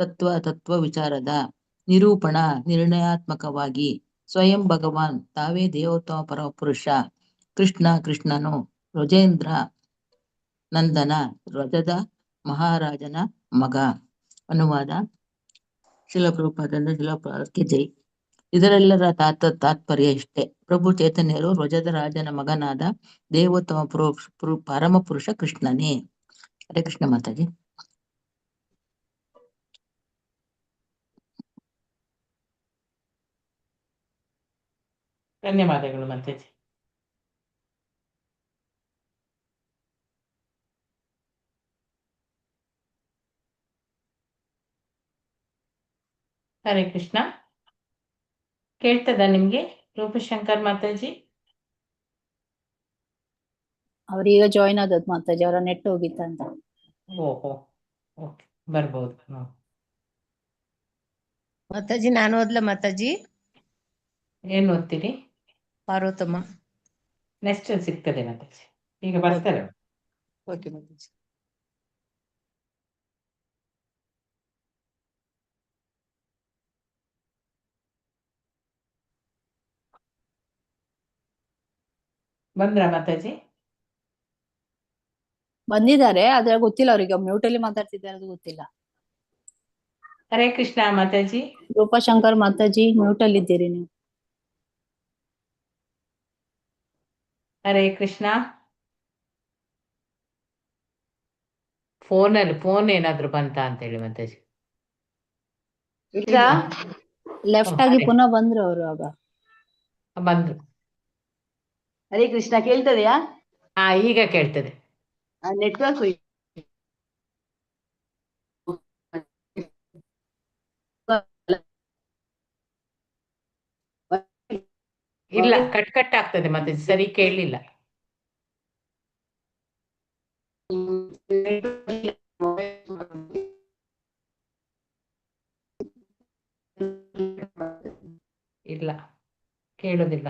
ತತ್ವ ವಿಚಾರದ ನಿರೂಪಣ ನಿರ್ಣಯಾತ್ಮಕವಾಗಿ ಸ್ವಯಂ ಭಗವಾನ್ ತಾವೇ ದೇವೋತ್ತಮ ಪರಮಪುರುಷ ಕೃಷ್ಣನು ವ್ರಜೇಂದ್ರ ನಂದನ ವ್ರಜದ ಮಹಾರಾಜನ ಮಗ. ಅನುವಾದ: ಶಿಲಪ್ರಭುಪಾದಂದ್ರ ಶಿಲಪ್ರಭುಪಾದಕ್ಕೆ ಜೈ. ಇದರೆಲ್ಲರ ತಾತ್ಪರ್ಯ ಇಷ್ಟೇ: ಪ್ರಭು ಚೈತನ್ಯರು ವ್ರಜದ ರಾಜನ ಮಗನಾದ ದೇವೋತ್ತಮ ಪರಮಪುರುಷ ಕೃಷ್ಣನೇ. ಹರೇ ಕೃಷ್ಣ ಮಾತಾಜಿ. ಧನ್ಯವಾದಗಳು ಮಾತಾಜಿ. ಹರೇ ಕೃಷ್ಣ. ಕೇಳ್ತದ ನಿಮ್ಗೆ ರೂಪಶಂಕರ್ ಮಾತಾಜಿ? ಅವ್ರೀಗ ಜಾಯಿನ್ ಆದದ್ ಮಾತಾಜಿ, ಅವರ ನೆಟ್ ಹೋಗಿತ್ತಂತ. ಓಹೋ, ಓಕೆ, ಬರ್ಬೋದು. ಮಾತಾಜಿ ನಾನು ಓದ್ಲ ಮಾತಾಜಿ? ಏನ್ ಓದ್ತೀರಿ? ಪಾರ್ವತಮ್ಮ. ನೆಕ್ಸ್ಟ್ ಸಿಗ್ತದೆ ಮಾತಾಜಿ, ಈಗ ಬರ್ತಾರೆ. ಓಕೆ ಮಾತಾಜಿ. ಬಂದ್ರ ಮಾತಾಜಿ? ಬಂದಿದ್ದಾರೆ, ಆದ್ರೆ ಗೊತ್ತಿಲ್ಲ ಅವ್ರಿಗೆ, ಮ್ಯೂಟ್ ಅಲ್ಲಿ ಮಾತಾಡ್ತಿದ್ದಾರೆ, ಅದು ಗೊತ್ತಿಲ್ಲ. ಹರೇ ಕೃಷ್ಣ ಮಾತಾಜಿ. ರೂಪಶಂಕರ್ ಮಾತಾಜಿ, ಮ್ಯೂಟ್ ಅಲ್ಲಿ ಇದ್ದೀರಿ ನೀವು. ಹರೇ ಕೃಷ್ಣ. ಫೋನ್ ಏನಾದ್ರು ಬಂತಾ ಅಂತ ಹೇಳಿ ಮಾತಾಜಿ. ಇಲ್ಲ ಲೆಫ್ಟ್ ಆಗಿ ಪುನಃ ಬಂದ್ರು ಅವರು ಆಗ. ಬಂದ್ರು. ಹರೇ ಕೃಷ್ಣ ಕೇಳ್ತದೆಯಾ? ಈಗ ಕೇಳ್ತದೆ. ನೆಟ್ವರ್ಕ್ ಇಲ್ಲ, ಕಟ್ ಕಟ್ ಆಗ್ತದೆ ಮಾತಾಜಿ, ಸರಿ ಕೇಳಲಿಲ್ಲ. ಇಲ್ಲ, ಕೇಳೋದಿಲ್ಲ.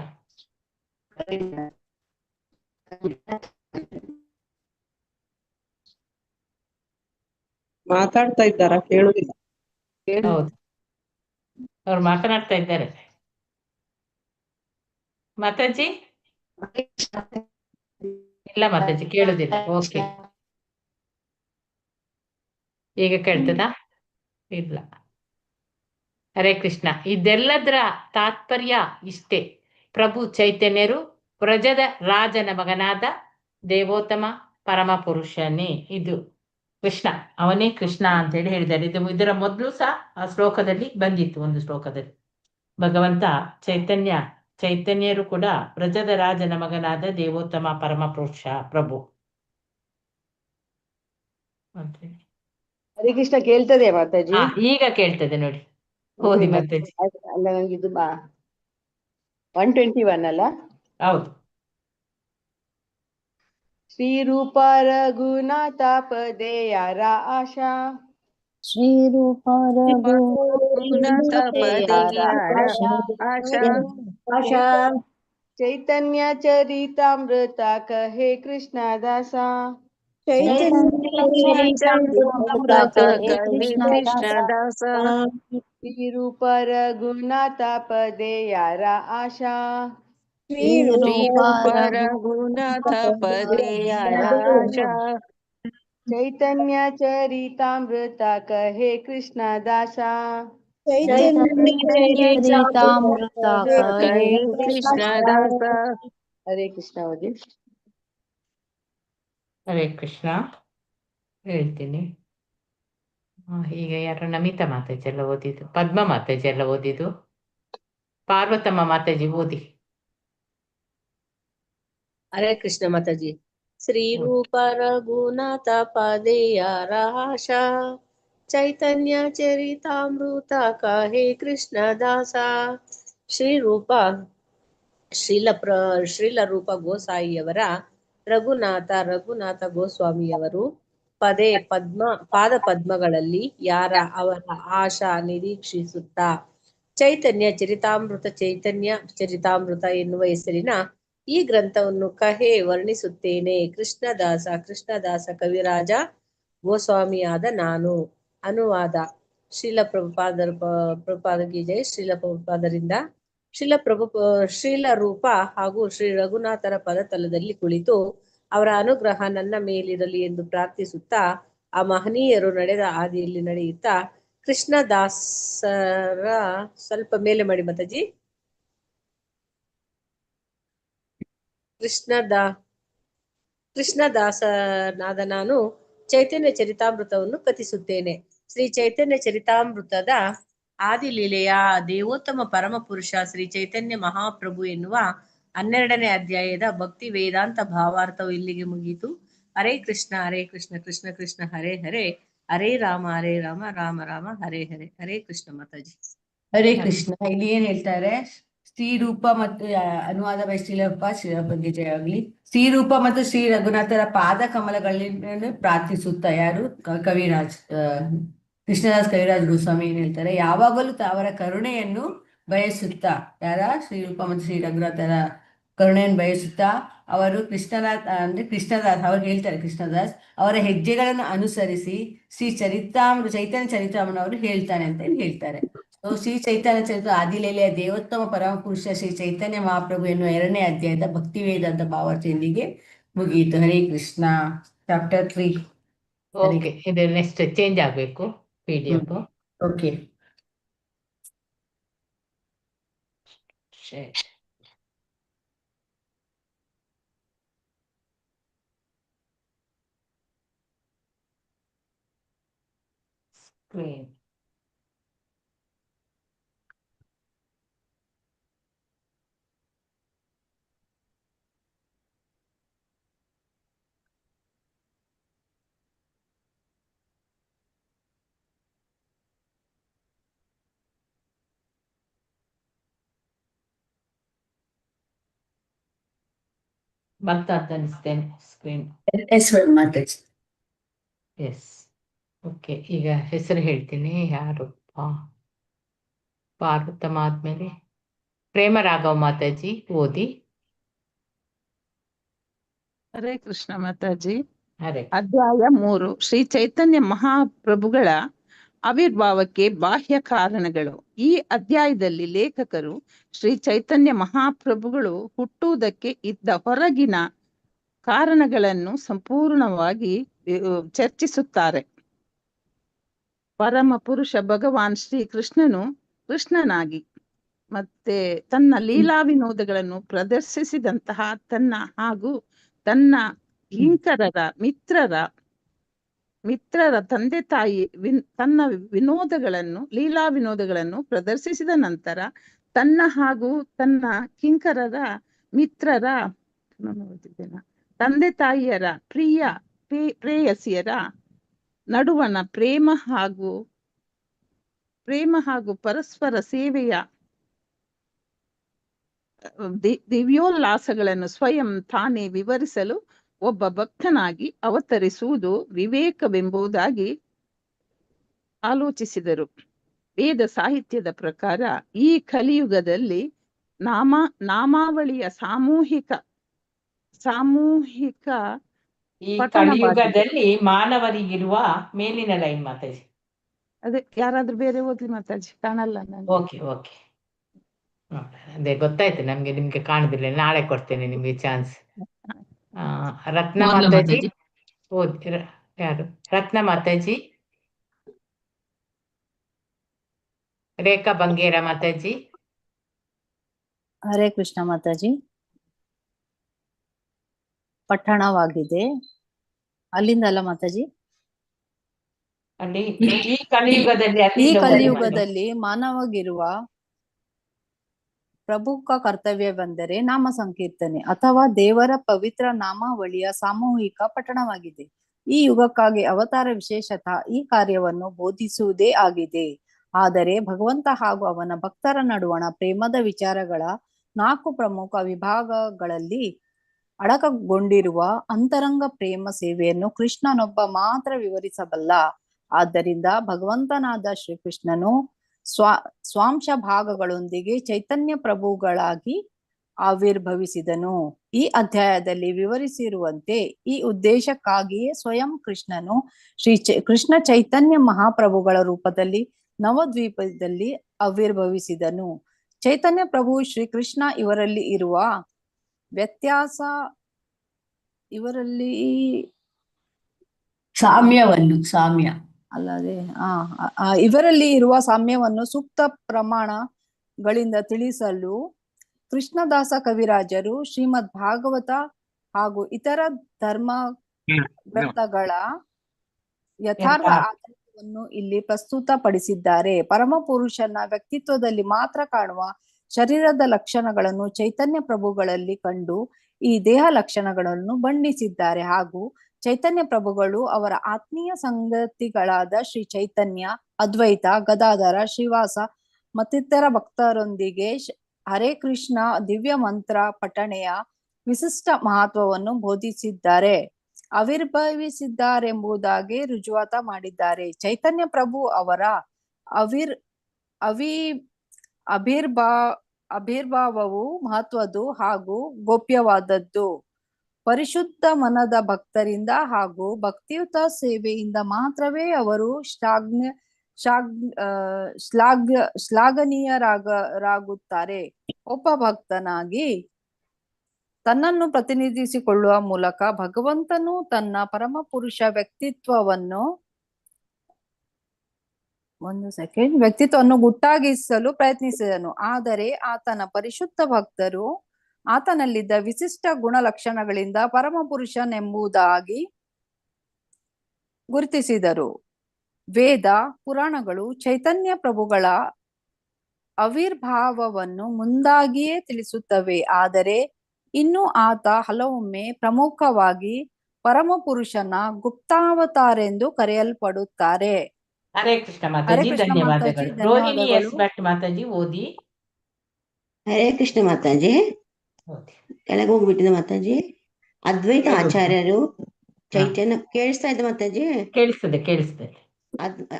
ಮಾತಾಡ್ತಾ ಇದ್ದಾರಾ? ಕೇಳುದಿಲ್ಲ. ಹೌದು, ಅವ್ರು ಮಾತನಾಡ್ತಾ ಇದ್ದಾರೆ. ಮಾತಾಜಿ ಇಲ್ಲ, ಮಾತಾಜಿ ಕೇಳುದಿಲ್ಲ. ಓಕೆ, ಈಗ ಕೇಳ್ತದಾ? ಇಲ್ಲ. ಹರೇ ಕೃಷ್ಣ. ಇದೆಲ್ಲದರ ತಾತ್ಪರ್ಯ ಇಷ್ಟೇ. ಪ್ರಭು ಚೈತನ್ಯರು ವ್ರಜದ ರಾಜನ ಮಗನಾದ ದೇವೋತ್ತಮ ಪರಮ ಪುರುಷನೇ. ಇದು ಕೃಷ್ಣ, ಅವನೇ ಕೃಷ್ಣ ಅಂತ ಹೇಳಿ ಹೇಳಿದ್ದಾರೆ. ಇದರ ಮೊದಲು ಸಹ ಆ ಶ್ಲೋಕದಲ್ಲಿ ಬಂದಿತ್ತು. ಒಂದು ಶ್ಲೋಕದಲ್ಲಿ ಭಗವಂತ ಚೈತನ್ಯರು ಕೂಡ ವ್ರಜದ ರಾಜನ ಮಗನಾದ ದೇವೋತ್ತಮ ಪರಮ ಪುರುಷ ಪ್ರಭು ಅಂತ ಹೇಳಿ. ಹರೇ ಕೃಷ್ಣ ಕೇಳ್ತದೆ ಮಾತಾಜಿ? ಈಗ ಕೇಳ್ತದೆ ನೋಡಿ, ಓದಿ ಮಾತಾಜಿ. ಅಲ್ಲ, ನಂಗೆ ಇದು 121 ಅಲ್ಲ? ಹೌದು. ಶ್ರೀ ರೂಪ ರಘುನಾಥ ಪದೇಯರ ಆಶಾ, ಶ್ರೀ ರೂಪ ರಘುನಾಥ ಪದೇಯರ ಆಶಾ, ಚೈತನ್ಯ ಚರಿತಾಮೃತ ಕಹೆ ಕೃಷ್ಣ ದಾಸ, ಚೈತನ್ಯಾಮೃತ ಕಹೆ ಕೃಷ್ಣ ದಾಸ, ಶ್ರೀ ರೂಪ ರಘುನಾಥ ಪದೇಯರ ಆಶಾ, ಶ್ರೀ ಶ್ರೀ ರೂಪ ರಘುನಾಥ ರಘುನಾಥ ಪದೇಯರ ಆಶಾ, ಚೈತನ್ಯ ಚರಿತಾಮೃತ ಕಹೆ ಕೃಷ್ಣ ದಾಸ, ಚರಿತಾಮೃತ ಕಹೆ ಕೃಷ್ಣ ದಾಸ. ಹರೇ ಕೃಷ್ಣ. ಓದಿ. ಹರೇ ಕೃಷ್ಣ ಹೇಳ್ತೀನಿ. ಈಗ ಯಾರು ನಮಿತಾ ಮಾತಾಜಿ ಎಲ್ಲ ಓದಿದ್ದು, ಪದ್ಮ ಮಾತಾಜಿ ಎಲ್ಲ ಓದಿದ್ದು, ಪಾರ್ವತಮ್ಮ ಮಾತಾಜಿ ಓದಿ. ಹರೇ ಕೃಷ್ಣ ಮಾತಾಜಿ. ಶ್ರೀ ರೂಪ ರಘುನಾಥ ಪದೇಯರ ಆಶಾ, ಚೈತನ್ಯ ಚರಿತಾಮೃತ ಕಹೆ ಕೃಷ್ಣ ದಾಸ. ಶ್ರೀ ರೂಪ ಶ್ರೀಲ ರೂಪ ಗೋಸಾಯಿಯವರ ರಘುನಾಥ ಗೋಸ್ವಾಮಿಯವರು ಪಾದ ಪದ್ಮಗಳಲ್ಲಿ ಅವರ ಆಶಾ ನಿರೀಕ್ಷಿಸುತ್ತಾ ಚೈತನ್ಯ ಚರಿತಾಮೃತ ಎನ್ನುವ ಹೆಸರಿನ ಈ ಗ್ರಂಥವನ್ನು ವರ್ಣಿಸುತ್ತೇನೆ. ಕೃಷ್ಣದಾಸ ಕವಿರಾಜ ಗೋಸ್ವಾಮಿಯಾದ ನಾನು. ಅನುವಾದ ಶ್ರೀಲ ಪ್ರಭುಪಾದರಿಗೆ ಜೈ. ಶ್ರೀಲ ಪ್ರಭುಪಾದರಿಂದ ಶ್ರೀಲ ರೂಪ ಹಾಗೂ ಶ್ರೀ ರಘುನಾಥರ ಪದತಲದಲ್ಲಿ ಕುಳಿತು ಅವರ ಅನುಗ್ರಹ ನನ್ನ ಮೇಲಿರಲಿ ಎಂದು ಪ್ರಾರ್ಥಿಸುತ್ತಾ ಆ ಮಹನೀಯರು ನಡೆದ ಹಾದಿಯಲ್ಲಿ ನಡೆಯುತ್ತಾ ಕೃಷ್ಣದಾಸರ ಸ್ವಲ್ಪ ಮೇಲೆ ಮಾಡಿ ಮಾತಾಜಿ. ಕೃಷ್ಣದಾಸನಾದ ನಾನು ಚೈತನ್ಯ ಚರಿತಾಮೃತವನ್ನು ಕಥಿಸುತ್ತೇನೆ. ಶ್ರೀ ಚೈತನ್ಯ ಚರಿತಾಮೃತದ ಆದಿಲೀಲೆಯ ದೇವೋತ್ತಮ ಪರಮ ಪುರುಷ ಶ್ರೀ ಚೈತನ್ಯ ಮಹಾಪ್ರಭು ಎನ್ನುವ 12ನೇ ಅಧ್ಯಾಯದ ಭಕ್ತಿ ವೇದಾಂತ ಭಾವಾರ್ಥವು ಇಲ್ಲಿಗೆ ಮುಗಿಯಿತು. ಹರೇ ಕೃಷ್ಣ ಕೃಷ್ಣ ಕೃಷ್ಣ ಹರೇ ಹರೇ, ಹರೇ ರಾಮ ರಾಮ ರಾಮ ಹರೇ ಹರೇ. ಹರೇ ಕೃಷ್ಣ ಮಾತಾಜಿ. ಹರೇ ಕೃಷ್ಣ. ಇಲ್ಲಿ ಏನ್ ಹೇಳ್ತಾರೆ? ಶ್ರೀ ರೂಪ ಮತ್ತು ಅನುವಾದ ಬೈ ಶ್ರೀಲಪ್ಪ ಜಯ ಆಗ್ಲಿ. ಶ್ರೀ ರೂಪ ಮತ್ತು ಶ್ರೀ ರಘುನಾಥರ ಪಾದ ಕಮಲಗಳಲ್ಲಿ ಪ್ರಾರ್ಥಿಸುತ್ತಾ ಯಾರು? ಕವಿರಾಜ್ ಕೃಷ್ಣದಾಸ್ ಕವಿರಾಜ್ ಗೋಸ್ವಾಮಿ ಏನ್ ಹೇಳ್ತಾರೆ? ಯಾವಾಗಲೂ ಅವರ ಕರುಣೆಯನ್ನು ಬಯಸುತ್ತಾ, ಯಾರ? ಶ್ರೀ ರೂಪ ಮತ್ತು ಶ್ರೀ ರಘುನಾಥರ ಕರುಣೆಯನ್ನು ಬಯಸುತ್ತಾ ಅವರು ಕೃಷ್ಣದಾಸ್ ಅವ್ರು ಹೇಳ್ತಾರೆ, ಕೃಷ್ಣದಾಸ್ ಅವರ ಹೆಜ್ಜೆಗಳನ್ನು ಅನುಸರಿಸಿ ಚೈತನ್ಯ ಚರಿತಾಮೃತ ಅವರು ಹೇಳ್ತಾನೆ ಅಂತ ಹೇಳ್ತಾರೆ. ಶ್ರೀ ಚೈತನ್ಯ ಚರಿತ್ರ ಆದಿಲೀಲೆಯ ದೇವೋತ್ತಮ ಪರಮ ಪುರುಷ ಶ್ರೀ ಚೈತನ್ಯ ಮಹಾಪ್ರಭು ಎನ್ನುವ 2ನೇ ಅಧ್ಯಾಯದ ಭಕ್ತಿ ವೇದಾಂತ ಭಾವಾರ್ಥದೊಂದಿಗೆ ಮುಗಿಯಿತು. ಹರೇ ಕೃಷ್ಣ. ಚಾಪ್ಟರ್ 3. ಓಕೆ, ಇದು ನೆಕ್ಸ್ಟ್ ಚೇಂಜ್ ಆಗಬೇಕು PDF. ಓಕೆ. Screen. ಬಂತ ಅಂತ ಅನಿಸ್ತೇನೆ ಸ್ಕ್ರೀನ್. ಎಸ್ ಮಾತಾಡ್ಸಿ. Yes, okay. ಈಗ ಹೆಸರು ಹೇಳ್ತೀನಿ. ಯಾರು? ಪಾರ್ವತಮ್ಮ ಆದ್ಮೇಲೆ ಪ್ರೇಮರಾಘವ್ ಮಾತಾಜಿ ಓದಿ. ಹರೇ ಕೃಷ್ಣ ಮಾತಾಜಿ. ಹರೇ ಅಧ್ಯಾಯ 3 ಶ್ರೀ ಚೈತನ್ಯ ಮಹಾಪ್ರಭುಗಳ ಆವಿರ್ಭಾವಕ್ಕೆ ಬಾಹ್ಯ ಕಾರಣಗಳು. ಈ ಅಧ್ಯಾಯದಲ್ಲಿ ಲೇಖಕರು ಶ್ರೀ ಚೈತನ್ಯ ಮಹಾಪ್ರಭುಗಳು ಹುಟ್ಟುವುದಕ್ಕೆ ಇದ್ದ ಹೊರಗಿನ ಕಾರಣಗಳನ್ನು ಸಂಪೂರ್ಣವಾಗಿ ಚರ್ಚಿಸುತ್ತಾರೆ. ಪರಮ ಪುರುಷ ಭಗವಾನ್ ಶ್ರೀ ಕೃಷ್ಣನಾಗಿ ಮತ್ತೆ ತನ್ನ ಲೀಲಾ ವಿನೋದಗಳನ್ನು ಪ್ರದರ್ಶಿಸಿದಂತಹ ತನ್ನ ಹಾಗೂ ತನ್ನ ಕಿಂಕರರ ಮಿತ್ರರ ತಂದೆ ತಾಯಿ ತನ್ನ ಲೀಲಾ ವಿನೋದಗಳನ್ನು ಪ್ರದರ್ಶಿಸಿದ ನಂತರ ತನ್ನ ಹಾಗೂ ತನ್ನ ಕಿಂಕರರ ಮಿತ್ರರ ತಂದೆ ತಾಯಿಯರ ಪ್ರೇಯಸಿಯರ ನಡುವಣ ಪ್ರೇಮ ಹಾಗೂ ಪರಸ್ಪರ ಸೇವೆಯ ದಿವ್ಯೋಲ್ಲಾಸಗಳನ್ನು ಸ್ವಯಂ ತಾನೇ ವಿವರಿಸಲು ಒಬ್ಬ ಭಕ್ತನಾಗಿ ಅವತರಿಸುವುದು ವಿವೇಕವೆಂಬುದಾಗಿ ಆಲೋಚಿಸಿದರು. ವೇದ ಸಾಹಿತ್ಯದ ಪ್ರಕಾರ ಈ ಕಲಿಯುಗದಲ್ಲಿ ನಾಮಾವಳಿಯ ಸಾಮೂಹಿಕ ಈ ಕಲಿಯುಗದಲ್ಲಿ ಮಾನವರಿಗಿರುವ ಮೇಲಿನ ಲೈನ್ ಮಾತಾಜಿ. ಅದೇ ಯಾರಾದ್ರೂ ಬೇರೆ ಓದ್ಲಿ ಮಾತಾಜಿ, ಕಾಣಲ್ಲ ನಾನು. ಓಕೆ ಓಕೆ, ಅದೇ ಗೊತ್ತಾಯ್ತು ನಮ್ಗೆ, ನಿಮ್ಗೆ ಕಾಣುದಿಲ್ಲ. ನಾಳೆ ಕೊಡ್ತೇನೆ ನಿಮ್ಗೆ ಚಾನ್ಸ್. ರತ್ನ ಮಾತಾಜಿ ಓದಿ. ಯಾರು? ರತ್ನ ಮಾತಾಜಿ, ರೇಖಾ ಬಂಗೇರ ಮಾತಾಜಿ. ಹರೇ ಕೃಷ್ಣ ಮಾತಾಜಿ. ಪಠಣವಾಗಿದೆ ಅಲ್ಲಿಂದ ಅಲ್ಲ ಮಾತಾಜಿ. ಅಲ್ಲಿ ಈ ಕಲಿಯುಗದಲ್ಲಿ ಈ ಕಲಿಯುಗದಲ್ಲಿ ಮಾನವಗಿರುವ ಪ್ರಮುಖ ಕರ್ತವ್ಯವೆಂದರೆ ನಾಮ ಸಂಕೀರ್ತನೆ ಅಥವಾ ದೇವರ ಪವಿತ್ರ ನಾಮಾವಳಿಯ ಸಾಮೂಹಿಕ ಪಠಣವಾಗಿದೆ. ಈ ಯುಗಕ್ಕಾಗಿ ಅವತಾರ ವಿಶೇಷತಃ ಈ ಕಾರ್ಯವನ್ನು ಬೋಧಿಸುವುದೇ ಆಗಿದೆ. ಆದರೆ ಭಗವಂತ ಹಾಗೂ ಅವನ ಭಕ್ತರ ನಡುವಣ ಪ್ರೇಮದ ವಿಚಾರಗಳ 4 ಪ್ರಮುಖ ವಿಭಾಗಗಳಲ್ಲಿ ಅಡಕಗೊಂಡಿರುವ ಅಂತರಂಗ ಪ್ರೇಮ ಸೇವೆಯನ್ನು ಕೃಷ್ಣನೊಬ್ಬ ಮಾತ್ರ ವಿವರಿಸಬಲ್ಲ. ಆದ್ದರಿಂದ ಭಗವಂತನಾದ ಶ್ರೀಕೃಷ್ಣನು ಸ್ವಾಂಶ ಭಾಗಗಳೊಂದಿಗೆ ಚೈತನ್ಯ ಪ್ರಭುಗಳಾಗಿ ಆವಿರ್ಭವಿಸಿದನು. ಈ ಅಧ್ಯಾಯದಲ್ಲಿ ವಿವರಿಸಿರುವಂತೆ ಈ ಉದ್ದೇಶಕ್ಕಾಗಿಯೇ ಸ್ವಯಂ ಕೃಷ್ಣನು ಕೃಷ್ಣ ಚೈತನ್ಯ ಮಹಾಪ್ರಭುಗಳ ರೂಪದಲ್ಲಿ ನವದ್ವೀಪದಲ್ಲಿ ಆವಿರ್ಭವಿಸಿದನು. ಚೈತನ್ಯ ಪ್ರಭು ಶ್ರೀಕೃಷ್ಣ ಇವರಲ್ಲಿ ಇರುವ ವ್ಯತ್ಯಾಸ, ಇವರಲ್ಲಿ ಸಾಮ್ಯ ಅಲ್ಲದೆ ಇವರಲ್ಲಿ ಇರುವ ಸಾಮ್ಯವನ್ನು ಸೂಕ್ತ ಪ್ರಮಾಣಗಳಿಂದ ತಿಳಿಸಲು ಕೃಷ್ಣದಾಸ ಕವಿರಾಜರು ಶ್ರೀಮದ್ ಭಾಗವತ ಹಾಗೂ ಇತರ ಧರ್ಮ ಗ್ರಂಥಗಳ ಯಥಾರ್ಥ ಆಧಾರವನ್ನು ಇಲ್ಲಿ ಪ್ರಸ್ತುತಪಡಿಸಿದ್ದಾರೆ. ಪರಮಪುರುಷನ ವ್ಯಕ್ತಿತ್ವದಲ್ಲಿ ಮಾತ್ರ ಕಾಣುವ ಶರೀರದ ಲಕ್ಷಣಗಳನ್ನು ಚೈತನ್ಯ ಪ್ರಭುಗಳಲ್ಲಿ ಕಂಡು ಈ ದೇಹ ಲಕ್ಷಣಗಳನ್ನು ಬಣ್ಣಿಸಿದ್ದಾರೆ. ಹಾಗೂ ಚೈತನ್ಯ ಪ್ರಭುಗಳು ಅವರ ಆತ್ಮೀಯ ಸಂಗತಿಗಳಾದ ಶ್ರೀ ಚೈತನ್ಯ, ಅದ್ವೈತ, ಗದಾಧರ, ಶ್ರೀವಾಸ ಮತ್ತಿತರ ಭಕ್ತರೊಂದಿಗೆ ಹರೇ ಕೃಷ್ಣ ದಿವ್ಯ ಮಂತ್ರ ಪಠಣೆಯ ವಿಶಿಷ್ಟ ಮಹತ್ವವನ್ನು ಬೋಧಿಸಿದ್ದಾರೆ, ಆವಿರ್ಭವಿಸಿದ್ದಾರೆಂಬುದಾಗಿ ರುಜುವಾತ ಮಾಡಿದ್ದಾರೆ. ಚೈತನ್ಯ ಪ್ರಭು ಅವರ ಆವಿರ್ಭಾವವು ಮಹತ್ವದ್ದು ಹಾಗೂ ಗೋಪ್ಯವಾದದ್ದು. ಪರಿಶುದ್ಧ ಮನದ ಭಕ್ತರಿಂದ ಹಾಗೂ ಭಕ್ತಿಯುತ ಸೇವೆಯಿಂದ ಮಾತ್ರವೇ ಅವರು ಶ್ಲಾಘನೀಯರಾಗುತ್ತಾರೆ. ಒಬ್ಬ ಭಕ್ತನಾಗಿ ತನ್ನನ್ನು ಪ್ರತಿನಿಧಿಸಿಕೊಳ್ಳುವ ಮೂಲಕ ಭಗವಂತನು ತನ್ನ ಪರಮಪುರುಷ ವ್ಯಕ್ತಿತ್ವವನ್ನು ಗುಟ್ಟಾಗಿಸಲು ಪ್ರಯತ್ನಿಸಿದನು. ಆದರೆ ಆತನ ಪರಿಶುದ್ಧ ಭಕ್ತರು ಆತನಲ್ಲಿದ್ದ ವಿಶಿಷ್ಟ ಗುಣಲಕ್ಷಣಗಳಿಂದ ಪರಮಪುರುಷನೆಂಬುದಾಗಿ ಗುರುತಿಸಿದರು. ವೇದ ಪುರಾಣಗಳು ಚೈತನ್ಯ ಪ್ರಭುಗಳ ಆವಿರ್ಭಾವವನ್ನು ಮುಂದಾಗಿಯೇ ತಿಳಿಸುತ್ತವೆ. ಆದರೆ ಇನ್ನು ಆತ ಹಲವೊಮ್ಮೆ ಪ್ರಮುಖವಾಗಿ ಪರಮಪುರುಷನ ಗುಪ್ತಾವತಾರೆಂದು ಕರೆಯಲ್ಪಡುತ್ತಾರೆ. ಹರೇ ಕೃಷ್ಣ ಹರೇ ಮಾತಾಜಿ, ಕೃಷ್ಣ ಮಾತಾಜಿ, ಧನ್ಯವಾದಗಳು. ರೋಹಿಣಿ ಎಸ್ ಧನ್ಯವಾದಗಳು. ಭಟ್ ಮಾತಾಜಿ ಓದಿ. ಹರೇ ಕೃಷ್ಣ ಮಾತಾಜಿ. ಓದಿ. ಕೆಳಗೆ ಹೋಗ್ಬಿಟ್ಟಿದೆ ಮಾತಾಜಿ. ಅದ್ವೈತ ಕೆಳಗೆ ಹೋಗಿ. ಆಚಾರ್ಯರು ಚೈತನ್ಯ ಕೇಳಿಸ್ತಾ ಇದ್ದ ಮಾತಾಜಿ. ಕೇಳಿಸ್ತದೆ.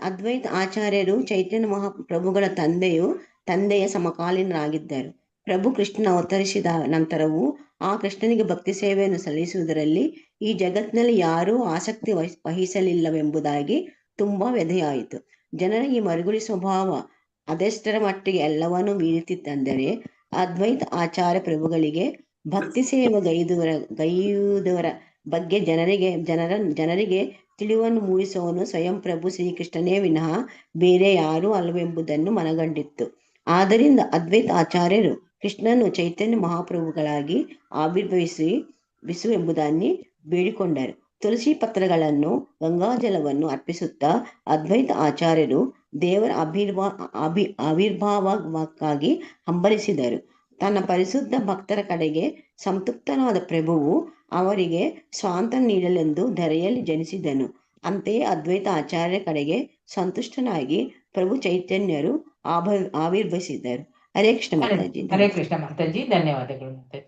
ಅದ್ವೈತ ಆಚಾರ್ಯರು ಚೈತನ್ಯ ಮಹಾಪ್ರಭುಗಳ ತಂದೆಯ ಸಮಕಾಲೀನರಾಗಿದ್ದರು. ಪ್ರಭು ಕೃಷ್ಣ ಅವತರಿಸಿದ ನಂತರವೂ ಆ ಕೃಷ್ಣನಿಗೆ ಭಕ್ತಿ ಸೇವೆಯನ್ನು ಸಲ್ಲಿಸುವುದರಲ್ಲಿ ಈ ಜಗತ್ತಿನಲ್ಲಿ ಯಾರೂ ಆಸಕ್ತಿ ವಹಿಸಲಿಲ್ಲವೆಂಬುದಾಗಿ ತುಂಬಾ ವ್ಯಥೆಯಾಯಿತು. ಜನರ ಈ ಮರುಗುಳಿ ಸ್ವಭಾವ ಅದೆಷ್ಟರ ಮಟ್ಟಿಗೆ ಎಲ್ಲವನ್ನೂ ಮೀರುತ್ತಿತ್ತೆಂದರೆ ಅದ್ವೈತ ಆಚಾರ್ಯ ಪ್ರಭುಗಳಿಗೆ ಭಕ್ತಿ ಸೇವೆ ಗೈಯುವುದರ ಬಗ್ಗೆ ಜನರಿಗೆ ತಿಳಿವನ್ನು ಮೂಡಿಸುವವನು ಸ್ವಯಂ ಪ್ರಭು ಶ್ರೀಕೃಷ್ಣನೇ ವಿನಃ ಬೇರೆ ಯಾರೂ ಅಲ್ಲವೆಂಬುದನ್ನು ಮನಗಂಡಿತ್ತು. ಆದ್ದರಿಂದ ಅದ್ವೈತ ಆಚಾರ್ಯರು ಕೃಷ್ಣನು ಚೈತನ್ಯ ಮಹಾಪ್ರಭುಗಳಾಗಿ ಆವಿರ್ಭವಿಸುವೆಂಬುದನ್ನು ಬೇಡಿಕೊಂಡರು. ತುಳಸಿ ಪತ್ರಗಳನ್ನು ಗಂಗಾಜಲವನ್ನು ಅರ್ಪಿಸುತ್ತಾ ಅದ್ವೈತ ಆಚಾರ್ಯರು ದೇವರ ಆವಿರ್ಭಾವಕ್ಕಾಗಿ ಹಂಬಲಿಸಿದರು. ತನ್ನ ಪರಿಶುದ್ಧ ಭಕ್ತರ ಕಡೆಗೆ ಸಂತೃಪ್ತನಾದ ಪ್ರಭುವು ಅವರಿಗೆ ಸ್ವಾತಂತ್ರ್ಯ ನೀಡಲೆಂದು ಧರೆಯಲ್ಲಿ ಜನಿಸಿದನು. ಅಂತೆಯೇ ಅದ್ವೈತ ಆಚಾರ್ಯರ ಕಡೆಗೆ ಸಂತುಷ್ಟನಾಗಿ ಪ್ರಭು ಚೈತನ್ಯರು ಆವಿರ್ಭವಿಸಿದರು. ಹರೇ ಕೃಷ್ಣ ಮಾತಾಜಿ. ಹರೇ ಕೃಷ್ಣ ಮಾತಾಜಿ, ಧನ್ಯವಾದಗಳು ಮಾತಾಜಿ.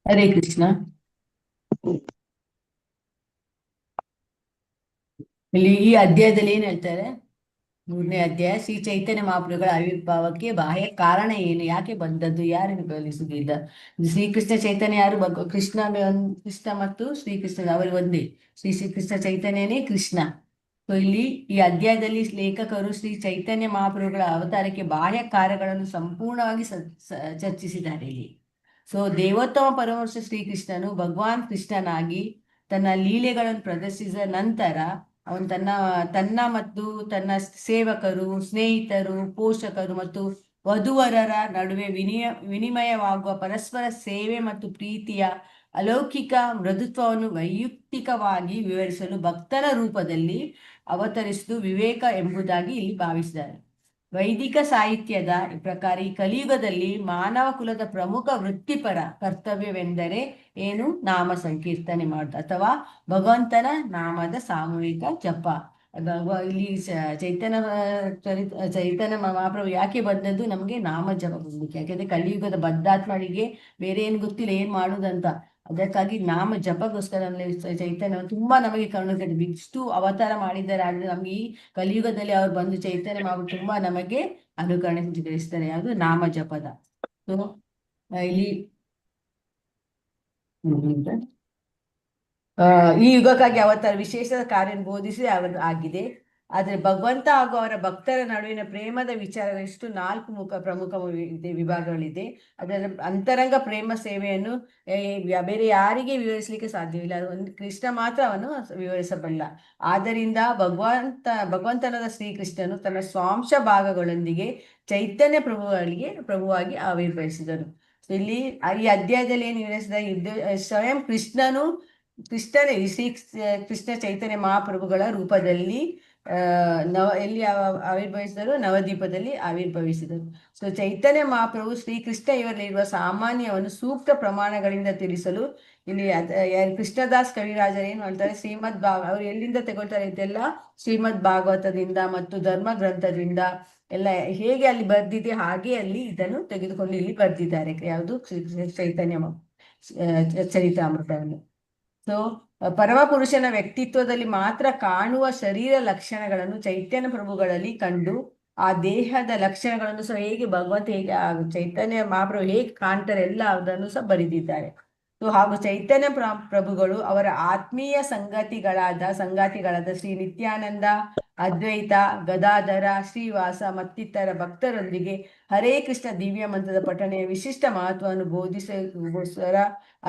ಹರೇ ಕೃಷ್ಣ. ಇಲ್ಲಿ ಈ ಅಧ್ಯಾಯದಲ್ಲಿ ಏನ್ ಹೇಳ್ತಾರೆ? 3ನೇ ಅಧ್ಯಾಯ, ಶ್ರೀ ಚೈತನ್ಯ ಮಹಾಪ್ರಭುಗಳ ಆವಿರ್ಭಾವಕ್ಕೆ ಬಾಹ್ಯ ಕಾರಣ ಏನು, ಯಾಕೆ ಬಂದದ್ದು, ಯಾರನ್ನು ಕಲಿಸುವುದಿಲ್ಲ. ಶ್ರೀಕೃಷ್ಣ ಚೈತನ್ಯ ಯಾರು? ಕೃಷ್ಣ ಮತ್ತು ಶ್ರೀಕೃಷ್ಣ ಅವರು ಒಂದೇ. ಶ್ರೀಕೃಷ್ಣ ಚೈತನ್ಯನೇ ಕೃಷ್ಣ. ಸೊ ಇಲ್ಲಿ ಈ ಅಧ್ಯಾಯದಲ್ಲಿ ಲೇಖಕರು ಶ್ರೀ ಚೈತನ್ಯ ಮಹಾಪ್ರಭುಗಳ ಅವತಾರಕ್ಕೆ ಬಾಹ್ಯ ಕಾರ್ಯಗಳನ್ನು ಸಂಪೂರ್ಣವಾಗಿ ಚರ್ಚಿಸಿದ್ದಾರೆ ಇಲ್ಲಿ. ಸೊ ದೇವೋತ್ತಮ ಪರಮಪುರುಷ ಶ್ರೀಕೃಷ್ಣನು ಭಗವಾನ್ ಕೃಷ್ಣನಾಗಿ ತನ್ನ ಲೀಲೆಗಳನ್ನು ಪ್ರದರ್ಶಿಸಿದ ನಂತರ ಅವನು ತನ್ನ ಮತ್ತು ತನ್ನ ಸೇವಕರು, ಸ್ನೇಹಿತರು, ಪೋಷಕರು ಮತ್ತು ವಧುವರರ ನಡುವೆ ವಿನಿಮಯವಾಗುವ ಪರಸ್ಪರ ಸೇವೆ ಮತ್ತು ಪ್ರೀತಿಯ ಅಲೌಕಿಕ ಮೃದುತ್ವವನ್ನು ವೈಯಕ್ತಿಕವಾಗಿ ವಿವರಿಸಲು ಭಕ್ತರ ರೂಪದಲ್ಲಿ ಅವತರಿಸುವುದು ವಿವೇಕ ಎಂಬುದಾಗಿ ಇಲ್ಲಿ ಭಾವಿಸಿದ್ದಾರೆ. ವೈದಿಕ ಸಾಹಿತ್ಯದ ಪ್ರಕಾರ ಈ ಕಲಿಯುಗದಲ್ಲಿ ಮಾನವ ಕುಲದ ಪ್ರಮುಖ ವೃತ್ತಿಪರ ಕರ್ತವ್ಯವೆಂದರೆ ಏನು? ನಾಮ ಸಂಕೀರ್ತನೆ ಮಾಡುವುದು ಅಥವಾ ಭಗವಂತನ ನಾಮದ ಸಾಮೂಹಿಕ ಜಪ. ಇಲ್ಲಿ ಚೈತನ್ಯ ಮಹಾಪ್ರಭು ಯಾಕೆ ಬಂದದ್ದು? ನಮ್ಗೆ ನಾಮ ಜಪ ಬಂದಕ್ಕೆ. ಯಾಕೆಂದ್ರೆ ಕಲಿಯುಗದ ಬದ್ಧಾತ್ಮರಿಗೆ ಬೇರೆ ಏನ್ ಗೊತ್ತಿಲ್ಲ ಏನ್ ಮಾಡುದಂತ. ಅದಕ್ಕಾಗಿ ನಾಮ ಜಪಗೋಸ್ಕರ ಚೈತನ್ಯ ತುಂಬಾ ನಮಗೆ ಕರುಣೆ, ಇಷ್ಟು ಅವತಾರ ಮಾಡಿದ್ದಾರೆ. ಆದ್ರೆ ನಮ್ಗೆ ಈ ಕಲಿಯುಗದಲ್ಲಿ ಅವ್ರು ಬಂದು ಚೈತನ್ಯ ಮಹಾಪ್ರಭು ತುಂಬಾ ನಮಗೆ ಅನುಕರಣೆ ತಿಳಿಸ್ತಾರೆ. ಯಾವುದು? ನಾಮ ಜಪದ. ಸೊ ಇಲ್ಲಿ ಈ ಯುಗಕ್ಕಾಗಿ ಅವತಾರ ವಿಶೇಷ ಕಾರ್ಯ ಬೋಧಿಸಿ ಆಗಿದೆ. ಆದ್ರೆ ಭಗವಂತ ಹಾಗೂ ಅವರ ಭಕ್ತರ ನಡುವಿನ ಪ್ರೇಮದ ವಿಚಾರವಿಷ್ಟು 4 ಪ್ರಮುಖ ವಿಭಾಗಗಳಿದೆ. ಅದರ ಅಂತರಂಗ ಪ್ರೇಮ ಸೇವೆಯನ್ನು ಬೇರೆ ಯಾರಿಗೆ ವಿವರಿಸಲಿಕ್ಕೆ ಸಾಧ್ಯವಿಲ್ಲ. ಒಂದು ಕೃಷ್ಣ ಮಾತ್ರ ಅವನು ವಿವರಿಸಬಲ್ಲ. ಆದ್ದರಿಂದ ಭಗವಂತನಾದ ಶ್ರೀಕೃಷ್ಣನು ತನ್ನ ಸ್ವಾಂಶ ಭಾಗಗಳೊಂದಿಗೆ ಚೈತನ್ಯ ಪ್ರಭುವಾಗಿ ಆವಿರ್ಭವಿಸಿದನು. ಇಲ್ಲಿ ಈ ಅಧ್ಯಾಯದಲ್ಲಿ ಏನು ವಿವರಿಸಿದ? ಸ್ವಯಂ ಕೃಷ್ಣನೇ ಕೃಷ್ಣ ಚೈತನ್ಯ ಮಹಾಪ್ರಭುಗಳ ರೂಪದಲ್ಲಿ ಎಲ್ಲಿ ಆವಿರ್ಭವಿಸಿದರು? ನವದ್ವೀಪದಲ್ಲಿ ಆವಿರ್ಭವಿಸಿದರು. ಸೊ ಚೈತನ್ಯ ಮಹಾಪ್ರಭು ಶ್ರೀಕೃಷ್ಣ ಇವರಲ್ಲಿರುವ ಸಾಮಾನ್ಯವನ್ನು ಸೂಕ್ತ ಪ್ರಮಾಣಗಳಿಂದ ತಿಳಿಸಲು ಇಲ್ಲಿ ಕೃಷ್ಣದಾಸ್ ಕವಿರಾಜರು ಏನು ಹೇಳ್ತಾರೆ? ಅವ್ರು ಎಲ್ಲಿಂದ ತಗೊಳ್ತಾರೆ? ಇದೆಲ್ಲ ಶ್ರೀಮದ್ ಭಾಗವತದಿಂದ ಮತ್ತು ಧರ್ಮ ಗ್ರಂಥದಿಂದ ಎಲ್ಲ ಹೇಗೆ ಅಲ್ಲಿ ಬರ್ದಿದೆ ಹಾಗೆ ಅಲ್ಲಿ ಇದನ್ನು ತೆಗೆದುಕೊಂಡು ಇಲ್ಲಿ ಬರ್ದಿದ್ದಾರೆ. ಯಾವುದು? ಚೈತನ್ಯ ಚರಿತಾಮೃತವನ್ನು. ಸೊ ಪರಮಪುರುಷನ ವ್ಯಕ್ತಿತ್ವದಲ್ಲಿ ಮಾತ್ರ ಕಾಣುವ ಶರೀರ ಲಕ್ಷಣಗಳನ್ನು ಚೈತನ್ಯ ಪ್ರಭುಗಳಲ್ಲಿ ಕಂಡು ಆ ದೇಹದ ಲಕ್ಷಣಗಳನ್ನು ಸಹ ಹೇಗೆ ಭಗವಂತ ಚೈತನ್ಯ ಮಹಾಪ್ರಭು ಹೇಗೆ ಕಾಣ್ತಾರೆ ಎಲ್ಲ ಅದನ್ನು ಸಹ ಬರೆದಿದ್ದಾರೆ. ಸೊ ಹಾಗೂ ಚೈತನ್ಯ ಪ್ರಭುಗಳು ಅವರ ಆತ್ಮೀಯ ಸಂಗಾತಿಗಳಾದ ಶ್ರೀ ನಿತ್ಯಾನಂದ, ಅದ್ವೈತ, ಗದಾಧರ, ಶ್ರೀವಾಸ ಮತ್ತಿತರ ಭಕ್ತರೊಂದಿಗೆ ಹರೇ ಕೃಷ್ಣ ದಿವ್ಯ ಮಂತ್ರದ ಪಠಣೆಯ ವಿಶಿಷ್ಟ ಮಹತ್ವವನ್ನು ಬೋಧಿಸೋಸ್ಕರ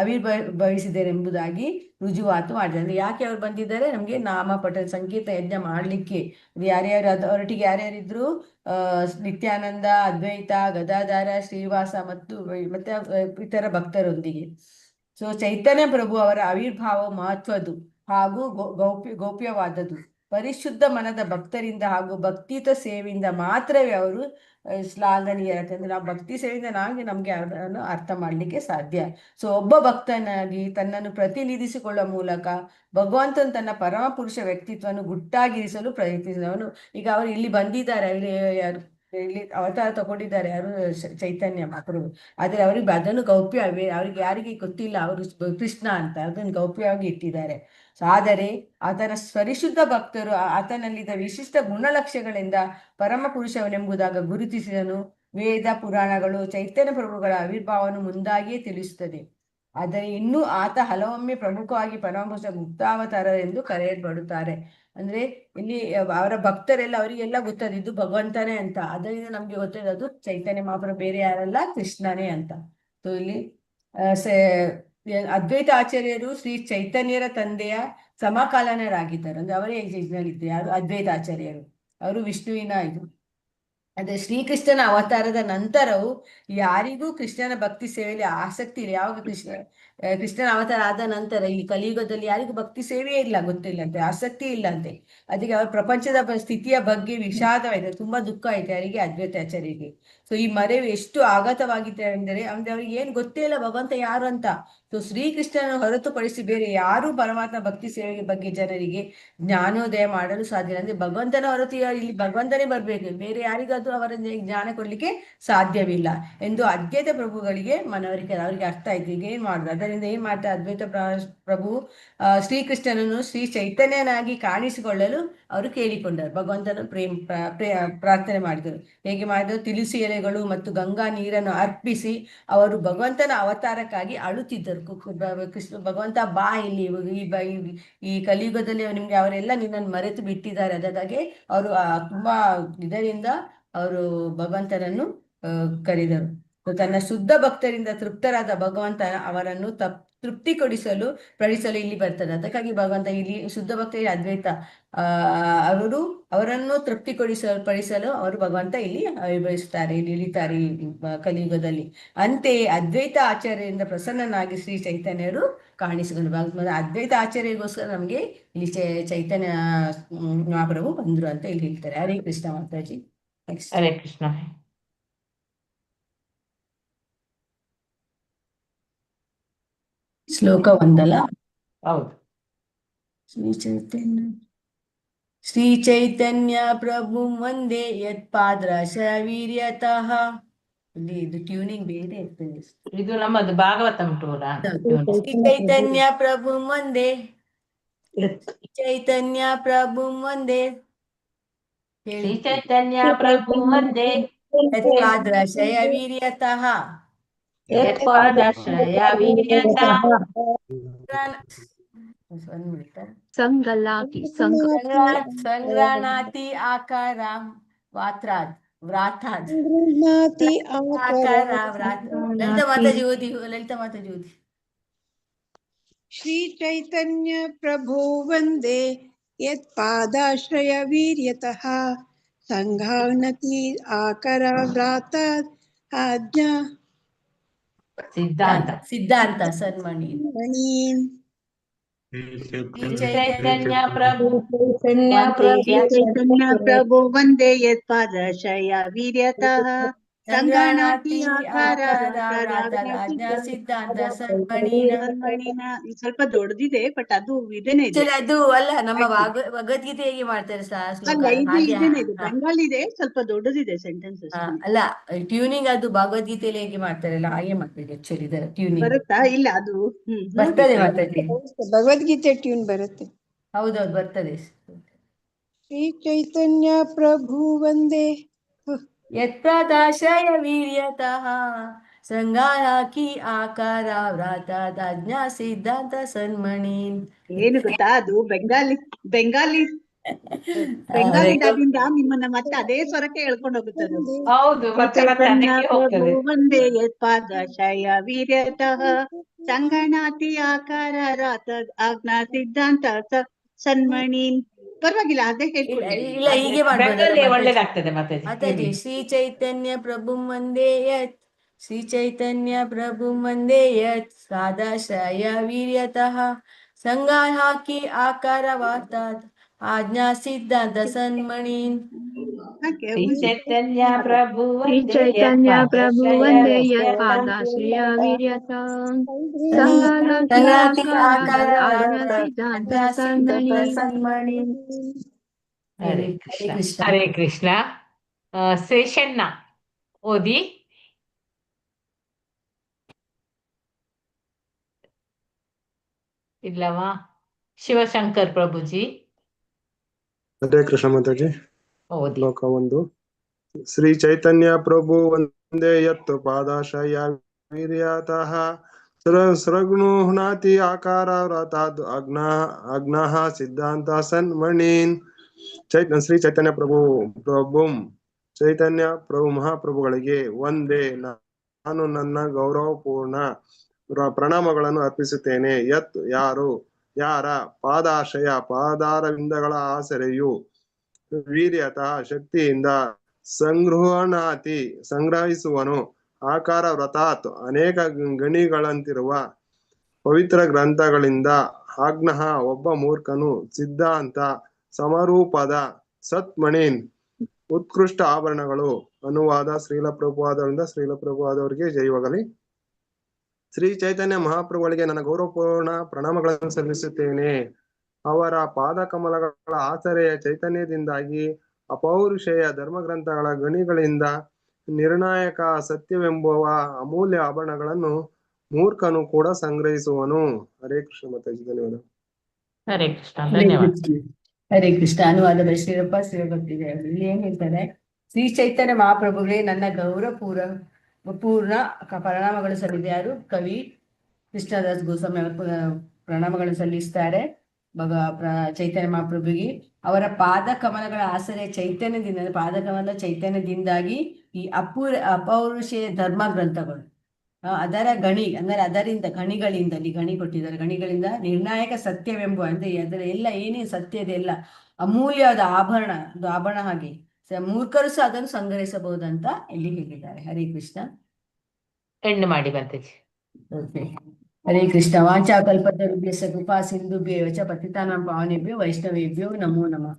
ಆವಿರ್ಭವಿಸಿದರೆಂಬುದಾಗಿ ರುಜುವಾತು ಮಾಡಿದ್ದಾರೆ. ಯಾಕೆ ಅವ್ರು ಬಂದಿದ್ದಾರೆ? ನಮ್ಗೆ ನಾಮ ಪಠಣ ಸಂಕೀರ್ತ ಯಜ್ಞ ಮಾಡ್ಲಿಕ್ಕೆ. ಅವರೊಟ್ಟಿಗೆ ಯಾರ್ಯಾರಿದ್ರು? ನಿತ್ಯಾನಂದ, ಅದ್ವೈತ, ಗದಾಧರ, ಶ್ರೀವಾಸ ಮತ್ತೆ ಇತರ ಭಕ್ತರೊಂದಿಗೆ. ಸೊ ಚೈತನ್ಯ ಪ್ರಭು ಅವರ ಆವಿರ್ಭಾವ ಮಹತ್ವದ್ದು ಹಾಗೂ ಗೌಪ್ಯವಾದದ್ದು. ಪರಿಶುದ್ಧ ಮನದ ಭಕ್ತರಿಂದ ಹಾಗೂ ಭಕ್ತಿಯುತ ಸೇವೆಯಿಂದ ಮಾತ್ರವೇ ಅವರು ಶ್ಲಾಘನೀಯ. ಯಾಕಂದ್ರೆ ನಾವು ಭಕ್ತಿ ಸೇವೆಯಿಂದ ನಮ್ಗೆ ಅವರನ್ನು ಅರ್ಥ ಮಾಡ್ಲಿಕ್ಕೆ ಸಾಧ್ಯ. ಸೊ ಒಬ್ಬ ಭಕ್ತನಾಗಿ ತನ್ನನ್ನು ಪ್ರತಿನಿಧಿಸಿಕೊಳ್ಳುವ ಮೂಲಕ ಭಗವಂತನು ತನ್ನ ಪರಮ ಪುರುಷ ವ್ಯಕ್ತಿತ್ವವನ್ನು ಗುಟ್ಟಾಗಿರಿಸಲು ಪ್ರಯತ್ನಿಸಿದವನು. ಈಗ ಅವರು ಇಲ್ಲಿ ಬಂದಿದ್ದಾರೆ, ಇಲ್ಲಿ ಅವತಾರ ತಗೊಂಡಿದ್ದಾರೆ, ಯಾರು ಚೈತನ್ಯ ಮಹಾಪ್ರಭು. ಆದ್ರೆ ಅವ್ರಿಗೆ ಅದನ್ನು ಗೌಪ್ಯವೇ, ಅವ್ರಿಗೆ ಯಾರಿಗೆ ಗೊತ್ತಿಲ್ಲ ಅವರು ಕೃಷ್ಣ ಅಂತ, ಅದನ್ನು ಗೌಪ್ಯವಾಗಿ ಇಟ್ಟಿದ್ದಾರೆ. ಆದರೆ ಆತನ ಪರಿಶುದ್ಧ ಭಕ್ತರು ಆತನಲ್ಲಿದ್ದ ವಿಶಿಷ್ಟ ಗುಣಲಕ್ಷಣಗಳಿಂದ ಪರಮ ಪುರುಷವನೆಂಬುದಾಗಿ ಗುರುತಿಸಿದನು. ವೇದ ಪುರಾಣಗಳು ಚೈತನ್ಯ ಪ್ರಭುಗಳ ಆವಿರ್ಭಾವವನ್ನು ಮುಂದಾಗಿಯೇ ತಿಳಿಸುತ್ತದೆ. ಆದರೆ ಇನ್ನೂ ಆತ ಹಲವೊಮ್ಮೆ ಪ್ರಮುಖವಾಗಿ ಪರಮಪುರುಷ ಮುಕ್ತಾವತಾರ ಎಂದು ಕರೆಯಲ್ಪಡುತ್ತಾರೆ. ಅಂದ್ರೆ ಇಲ್ಲಿ ಅವರ ಭಕ್ತರೆಲ್ಲ ಅವರಿಗೆಲ್ಲ ಗೊತ್ತದೆ ಇದು ಭಗವಂತನೇ ಅಂತ. ಅದರಿಂದ ನಮ್ಗೆ ಗೊತ್ತಿರೋದು ಚೈತನ್ಯ ಮಹಾಪ್ರಭು ಬೇರೆ ಯಾರಲ್ಲ, ಕೃಷ್ಣನೇ ಅಂತ. ಸೊ ಇಲ್ಲಿ ಅದ್ವೈತ ಆಚಾರ್ಯರು ಶ್ರೀ ಚೈತನ್ಯರ ತಂದೆಯ ಸಮಕಾಲೀನರಾಗಿದ್ದಾರೆ. ಅಂದ್ರೆ ಅವರೇ ಯಜ್ಞಲಿದ್ದು ಯಾರು, ಅದ್ವೈತ ಆಚಾರ್ಯರು. ಅವರು ವಿಷ್ಣುವಿನ ಇದು. ಅದೇ ಶ್ರೀಕೃಷ್ಣನ ಅವತಾರದ ನಂತರವು ಯಾರಿಗೂ ಕೃಷ್ಣನ ಭಕ್ತಿ ಸೇವೆಯಲ್ಲಿ ಆಸಕ್ತಿ ಇಲ್ಲ. ಯಾವಾಗ ಕೃಷ್ಣನ ಅವತಾರ ಆದ ನಂತರ ಈ ಕಲಿಯುಗದಲ್ಲಿ ಯಾರಿಗೂ ಭಕ್ತಿ ಸೇವೆಯೇ ಇಲ್ಲ, ಗೊತ್ತಿಲ್ಲಂತೆ, ಆಸಕ್ತಿ ಇಲ್ಲಂತೆ. ಅದಕ್ಕೆ ಅವ್ರ ಪ್ರಪಂಚದ ಸ್ಥಿತಿಯ ಬಗ್ಗೆ ವಿಷಾದವಾಯಿತು, ತುಂಬಾ ದುಃಖ ಆಯ್ತು ಯಾರಿಗೆ, ಅದ್ವೈತಾಚಾರ್ಯರಿಗೆ. ಸೊ ಈ ಮರೆವು ಎಷ್ಟು ಆಘಾತವಾಗಿದೆ ಅಂದರೆ ಅವ್ರಿಗೆ ಏನ್ ಗೊತ್ತೇ ಇಲ್ಲ ಭಗವಂತ ಯಾರು ಅಂತ. ಸೊ ಶ್ರೀಕೃಷ್ಣನ ಹೊರತುಪಡಿಸಿ ಬೇರೆ ಯಾರೂ ಪರಮಾತ್ಮ ಭಕ್ತಿ ಸೇವೆಗೆ ಬಗ್ಗೆ ಜನರಿಗೆ ಜ್ಞಾನೋದಯ ಮಾಡಲು ಸಾಧ್ಯ ಇಲ್ಲ. ಅಂದ್ರೆ ಭಗವಂತನ ಹೊರತು ಇಲ್ಲಿ ಭಗವಂತನೇ ಬರ್ಬೇಕು, ಬೇರೆ ಯಾರಿಗಾದ್ರೂ ಅವರ ಜ್ಞಾನ ಕೊಡ್ಲಿಕ್ಕೆ ಸಾಧ್ಯವಿಲ್ಲ ಎಂದು ಅದ್ವೈತ ಪ್ರಭುಗಳಿಗೆ ಮನವರಿಕೆ, ಅವರಿಗೆ ಅರ್ಥ ಆಯ್ತು. ಈಗ ಏನ್ ಮಾಡುದು, ಅದರಿಂದ ಏನ್ ಮಾಡ್ತಾರೆ ಅದ್ವೈತ ಪ್ರಭು ಶ್ರೀಕೃಷ್ಣನನ್ನು ಶ್ರೀ ಚೈತನ್ಯನಾಗಿ ಕಾಣಿಸಿಕೊಳ್ಳಲು ಅವರು ಕೇಳಿಕೊಂಡರು. ಭಗವಂತನ ಪ್ರಾರ್ಥನೆ ಮಾಡಿದರು. ಹೇಗೆ ಮಾಡಿದರು, ತುಳಸಿ ಎಲೆಗಳು ಮತ್ತು ಗಂಗಾ ನೀರನ್ನು ಅರ್ಪಿಸಿ ಅವರು ಭಗವಂತನ ಅವತಾರಕ್ಕಾಗಿ ಅಳುತ್ತಿದ್ದರು. ಕೃಷ್ಣ ಭಗವಂತ ಬಾ ಇಲ್ಲಿ, ಈ ಕಲಿಯುಗದಲ್ಲಿ ನಿಮ್ಗೆ ಅವರೆಲ್ಲ ನಿನ್ನನ್ನು ಮರೆತು ಬಿಟ್ಟಿದ್ದಾರೆ. ಅದಕ್ಕಾಗಿ ಅವರು ತುಂಬಾ ಇದರಿಂದ ಅವರು ಭಗವಂತನನ್ನು ಕರೆದರು. ತನ್ನ ಶುದ್ಧ ಭಕ್ತರಿಂದ ತೃಪ್ತರಾದ ಭಗವಂತ ಅವರನ್ನು ತೃಪ್ತಿಗೊಳಿಸಲು ಇಲ್ಲಿ ಬರ್ತದೆ. ಅದಕ್ಕಾಗಿ ಭಗವಂತ ಇಲ್ಲಿ ಶುದ್ಧ ಭಕ್ತರಿಗೆ ಅದ್ವೈತ ಅವರನ್ನು ಪಡಿಸಲು ಅವರು ಭಗವಂತ ಇಲ್ಲಿ ಆವಿರ್ಭವಿಸುತ್ತಾರೆ, ಇಲ್ಲಿ ಇಳಿತಾರೆ ಈ ಕಲಿಯುಗದಲ್ಲಿ. ಅಂತೆಯೇ ಅದ್ವೈತ ಆಚಾರ್ಯರಿಂದ ಪ್ರಸನ್ನನಾಗಿ ಶ್ರೀ ಚೈತನ್ಯರು ಕಾಣಿಸಿಕೊಂಡು ಅದ್ವೈತ ಆಚಾರ್ಯಗೋಸ್ಕರ ನಮ್ಗೆ ಇಲ್ಲಿ ಚೈತನ್ಯ ಮಹಾಪ್ರಭು ಬಂದ್ರು ಅಂತ ಇಲ್ಲಿ ಹೇಳ್ತಾರೆ. ಹರೇ ಕೃಷ್ಣ ಮಾತಾಜಿ. ನೆಕ್ಸ್ಟ್ ಹರೇ ಕೃಷ್ಣ. ಶ್ಲೋಕ ಒಂದಲ್ಲ, ಹೌದು. ಶ್ರೀ ಚೈತನ್ಯ ಪ್ರಭು ವಂದೇ ಯತ್ಪಾದರಾಶಯ ವೀರ್ಯತಃ. ಇಲ್ಲಿ ಇದು ಟ್ಯೂನಿಂಗ್ ಬೇರೆ ಇರ್ತದೆ. ಇದು ನಮ್ಮದು ಭಾಗವತಂ ಟೂರ. ಶ್ರೀ ಚೈತನ್ಯ ಪ್ರಭು ವಂದೇ, ಚೈತನ್ಯ ಪ್ರಭು ವಂದೇ, ಶ್ರೀ ಚೈತನ್ಯ ಪ್ರಭು ವಂದೇ ಯತ್ಪಾದರಾಶಯ ವೀರ್ಯತಃ, ಯತ್ಪಾದಾಶ್ರಯ ವೀರ್ಯತಃ ಸಂಗ್ರಾಣಾತಿ ಆಕಾರ ವ್ರಾತಾದ್ ಗೃಹ್ಣಾತಿ ಆಕಾರ ಲಲಿತಾ ಮಾತಾಜಿ ಓದಿ, ಲಲಿತಾ ಮಾತಾಜಿ ಓದಿ. ಶ್ರೀ ಚೈತನ್ಯ ಪ್ರಭು ವಂದೇ ಯತ್ಪಾದಾಶ್ರಯ ವೀರ್ಯತಃ ಸಂಘಾನತಿ ಆಕರ ವ್ರಾತಾದ್ ಆಜ್ಞಾ ಸಿದ್ಧಾಂತ ಸನ್ಮಣಿ. ಚೈತನ್ಯ ಪ್ರಭು ಚೈತನ್ಯ ಪ್ರಭು ವಂದೇ ಯತ್ಪಾದಾಶ್ರಯ ವೀರ್ಯತಃ ಸಂಘಾನಾತಿ ಆಕಾರ ಸಿದ್ಧಾಂತ ಸನ್ಮಣಿನ. ಸ್ವಲ್ಪ ದೊಡ್ಡದಿದೆ, ಬಟ್ ಅದು ಇದೇನೆ ಇದೆ. ಅದು ಅಲ್ಲ, ನಮ್ಮ ಭಗವದ್ಗೀತೆ ಹೇಗೆ ಮಾಡ್ತಾರೆ ಅಲ್ಲ, ಇದೇನೆ ಇದೆ, ಬೆಂಗಾಲ್ ಇದೆ, ಸ್ವಲ್ಪ ದೊಡ್ಡದಿದೆ ಸೆಂಟೆನ್ಸಸ್. ಅಲ್ಲ, ಟ್ಯೂನಿಂಗ್ ಅದು ಭಗವದ್ಗೀತೆಯಲ್ಲಿ ಹೇಗೆ ಮಾಡ್ತಾರಲ್ಲ ಹಾಗೆ ಮಾಡ್ಬೇಕು. ಆಕ್ಚುಲಿ ಇದರ ಟ್ಯೂನಿಂಗ್ ಬರುತ್ತಾ? ಇಲ್ಲ, ಅದು ಬರ್ತದೆ ಮಾತಾಡಿ. ಭಗವದ್ಗೀತೆ ಟ್ಯೂನ್ ಬರುತ್ತೆ. ಹೌದೌದು ಬರ್ತದೆ. ಶ್ರೀ ಚೈತನ್ಯ ಪ್ರಭು ವಂದೇ ಯತ್ಪ್ರದಾಶಯ ವೀರ್ಯತಃ ಸಂಗಾರಾಕಿ ಆಕಾರ ವ್ರಾತಾಜ್ಞಾ ಸಿದ್ಧಾಂತ ಸನ್ಮಣಿ. ಏನು ಗೊತ್ತಾ, ಅದು ಬೆಂಗಾಲಿದಿಂದ ನಿಮ್ಮನ್ನ ಮತ್ತೆ ಅದೇ ಸ್ವರಕ್ಕೆ ಹೇಳ್ಕೊಂಡು ಹೋಗುತ್ತದೆ. ಹೌದು, ಹೋಗ್ತದೆ. ವಂದೇ ಯತ್ಪಾದಾಶ್ರಯ ವೀರ್ಯತಃ ಸಂಗಣಾತಿ ಆಕಾರ ಆಜ್ಞಾ ಸಿದ್ಧಾಂತ ಸನ್ಮಣಿ. ಪರವಾಗಿಲ್ಲ, ಅದೇ ಹೇಳ್ಕೊಳ್ಳಿ. ಇಲ್ಲ, ಹೀಗೆ ಬೆಂಗಾಲಿ ಮಾಡ್ಬೋದು. ಒಳ್ಳೇದಾಗ್ತದೆ ಮಾತಾಜಿ. ಶ್ರೀ ಚೈತನ್ಯ ಪ್ರಭು ವಂದೇ ಯತ್, ಶ್ರೀ ಚೈತನ್ಯ ಪ್ರಭು ವಂದೇ ಯತ್ ಸಾದಾಶ್ರಯ ವೀರ್ಯತಃ ಸಂಗಾಹಾಕಿ ಆಕಾರ ವಾತಾತ್ ಆಜ್ಞಾ ಸಿದ್ಧಾಂತ ಸನ್ಮಣೀನ್ ಯಾಕೆ ಶ್ರೀ ಒಂದು ಚೈತನ್ಯ ಪ್ರಭು ಶ್ರೀ ವಂದೇ ಚೈತನ್ಯ ಪ್ರಭು ವಂದೇ ಯತ್ಪಾದಾಶ್ರಯ ಯತ್ಪಾದಾಶ್ರಯ ವಿರ್ಯತಾಂ ಸಂಗಾತಿ ಸಂಗಾತಿದಾಕಾರ ಆಜ್ಞಾ ಸಿದ್ಧಾಂತ ಸನ್ಮಣೀನ್. ಹರೇ ಹರೇ ಕೃಷ್ಣ. ಕೃಷ್ಣ. ಹರೇ ಕೃಷ್ಣ. ಶೇಷಣ್ಣ ಓದಿ. ಇಲ್ಲವಾ? ಶಿವಶಂಕರ್ ಪ್ರಭುಜಿ ಹರೇ ಕೃಷ್ಣ ಮಾತಾಜಿ. ಓದಿ. ಶ್ಲೋಕ 1. ಶ್ರೀ ಚೈತನ್ಯ ಪ್ರಭು ವಂದೇ ಯತ್ ಪಾದಾಶಯ ವೀರ್ಯತಃ ಸೃಗ್ನುಹ್ನಾತಿ ಆಕಾರ ವ್ರತಾದ್ ಅಗ್ನಃ ಸಿದ್ಧಾಂತ ಸನ್ಮಣೀನ್. ಶ್ರೀ ಚೈತನ್ಯ ಪ್ರಭುಂ ಚೈತನ್ಯ ಪ್ರಭು ಮಹಾಪ್ರಭುಗಳಿಗೆ ಒಂದೇ ನಾನು ನನ್ನ ಗೌರವಪೂರ್ಣ ಪ್ರಣಾಮಗಳನ್ನು ಅರ್ಪಿಸುತ್ತೇನೆ. ಯತ್ ಯಾರ ಪಾದಾಶಯ ಪಾದಾರವಿಂದಗಳ ಆಸರೆಯು ವೀರ್ಯತಃ ಶಕ್ತಿಯಿಂದ ಸಂಗ್ರಹಿಸುವನು ಆಕಾರ ವ್ರತಾತ್ ಅನೇಕ ಗಣಿಗಳಂತಿರುವ ಪವಿತ್ರ ಗ್ರಂಥಗಳಿಂದ ಅಗ್ನಃ ಒಬ್ಬ ಮೂರ್ಖನು ಸಿದ್ಧಾಂತ ಸಮರೂಪದ ಸತ್ಮಣೀನ್ ಉತ್ಕೃಷ್ಟ ಆಭರಣಗಳು. ಅನುವಾದ ಶ್ರೀಲ ಪ್ರಭುಪಾದರಿಂದ ಶ್ರೀಲ ಪ್ರಭುಪಾದವರಿಗೆ ಜೈವಾಗಲಿ. ಶ್ರೀ ಚೈತನ್ಯ ಮಹಾಪ್ರಭುಗಳಿಗೆ ನನ್ನ ಗೌರವಪೂರ್ಣ ಪ್ರಣಾಮಗಳನ್ನು ಸಲ್ಲಿಸುತ್ತೇನೆ. ಅವರ ಪಾದಕಮಲಗಳ ಆಸರೆಯ ಚೈತನ್ಯದಿಂದಾಗಿ ಅಪೌರುಷೇಯ ಧರ್ಮಗ್ರಂಥಗಳ ಗಣಿಗಳಿಂದ ನಿರ್ಣಾಯಕ ಸತ್ಯವೆಂಬುವ ಅಮೂಲ್ಯ ಆಭರಣಗಳನ್ನು ಮೂರ್ಖನು ಕೂಡ ಸಂಗ್ರಹಿಸುವನು. ಹರೇ ಕೃಷ್ಣ ಮಾತಾಜಿ. ಧನ್ಯವಾದ. ಹರೇ ಕೃಷ್ಣ. ಹರೇ ಧನ್ಯವಾದ. ಕೃಷ್ಣ. ಹರೇ ಕೃಷ್ಣ. ಅನುವಾದ ಶ್ರೀರಪ್ಪ ಶ್ರೀಭಕ್ತಿ ಇಲ್ಲಿ ಏನ್ ಹೇಳ್ತಾರೆ? ಶ್ರೀ ಚೈತನ್ಯ ಮಹಾಪ್ರಭುಗಳೇ ನನ್ನ ಪೂರ್ಣ ಪ್ರಣಾಮಗಳು ಸಲ್ಲಿದೆ. ಯಾರು? ಕವಿ ಕೃಷ್ಣದಾಸ್ ಗೋಸ್ವಾಮಿ ಅವರ ಪ್ರಣಾಮಗಳು ಸಲ್ಲಿಸ್ತಾರೆ ಚೈತನ್ಯ ಮಹಾಪ್ರಭುಗೆ. ಅವರ ಪಾದ ಕಮಲಗಳ ಆಸರೆ ಚೈತನ್ಯದಿಂದ, ಪಾದಕಮಲ ಚೈತನ್ಯದಿಂದಾಗಿ ಈ ಅಪೌರುಷೇಯ ಧರ್ಮ ಗ್ರಂಥಗಳು ಅದರ ಅದರಿಂದ ಗಣಿಗಳಿಂದ, ಅಲ್ಲಿ ಗಣಿ ಕೊಟ್ಟಿದ್ದಾರೆ, ಗಣಿಗಳಿಂದ ನಿರ್ಣಾಯಕ ಸತ್ಯವೆಂಬುವ ಅಂದ್ರೆ ಅದರ ಎಲ್ಲ ಏನೇ ಸತ್ಯ ಇದೆ ಎಲ್ಲ ಅಮೂಲ್ಯವಾದ ಆಭರಣ, ಒಂದು ಆಭರಣ ಹಾಗೆ ಮೂರ್ಖರು ಸಹ ಅದನ್ನು ಸಂಗ್ರಹಿಸಬಹುದಂತ ಇಲ್ಲಿ ಹೇಳಿದ್ದಾರೆ. ಹರೇ ಕೃಷ್ಣ. ಹೆಣ್ಣು ಮಾಡಿ ಬಂತಜಿ. ಹರೇ ಕೃಷ್ಣ. ವಾಂಚಾಕಲ್ಪತರುಭ್ಯಸ್ಯ ಕೃಪಾ ಸಿಂಧುಭ್ಯೋ ಚ ಪತಿತಾನಾಂ ಪಾವನೇಭ್ಯೋ ವೈಷ್ಣವೇಭ್ಯೋ ನಮೋ ನಮಃ.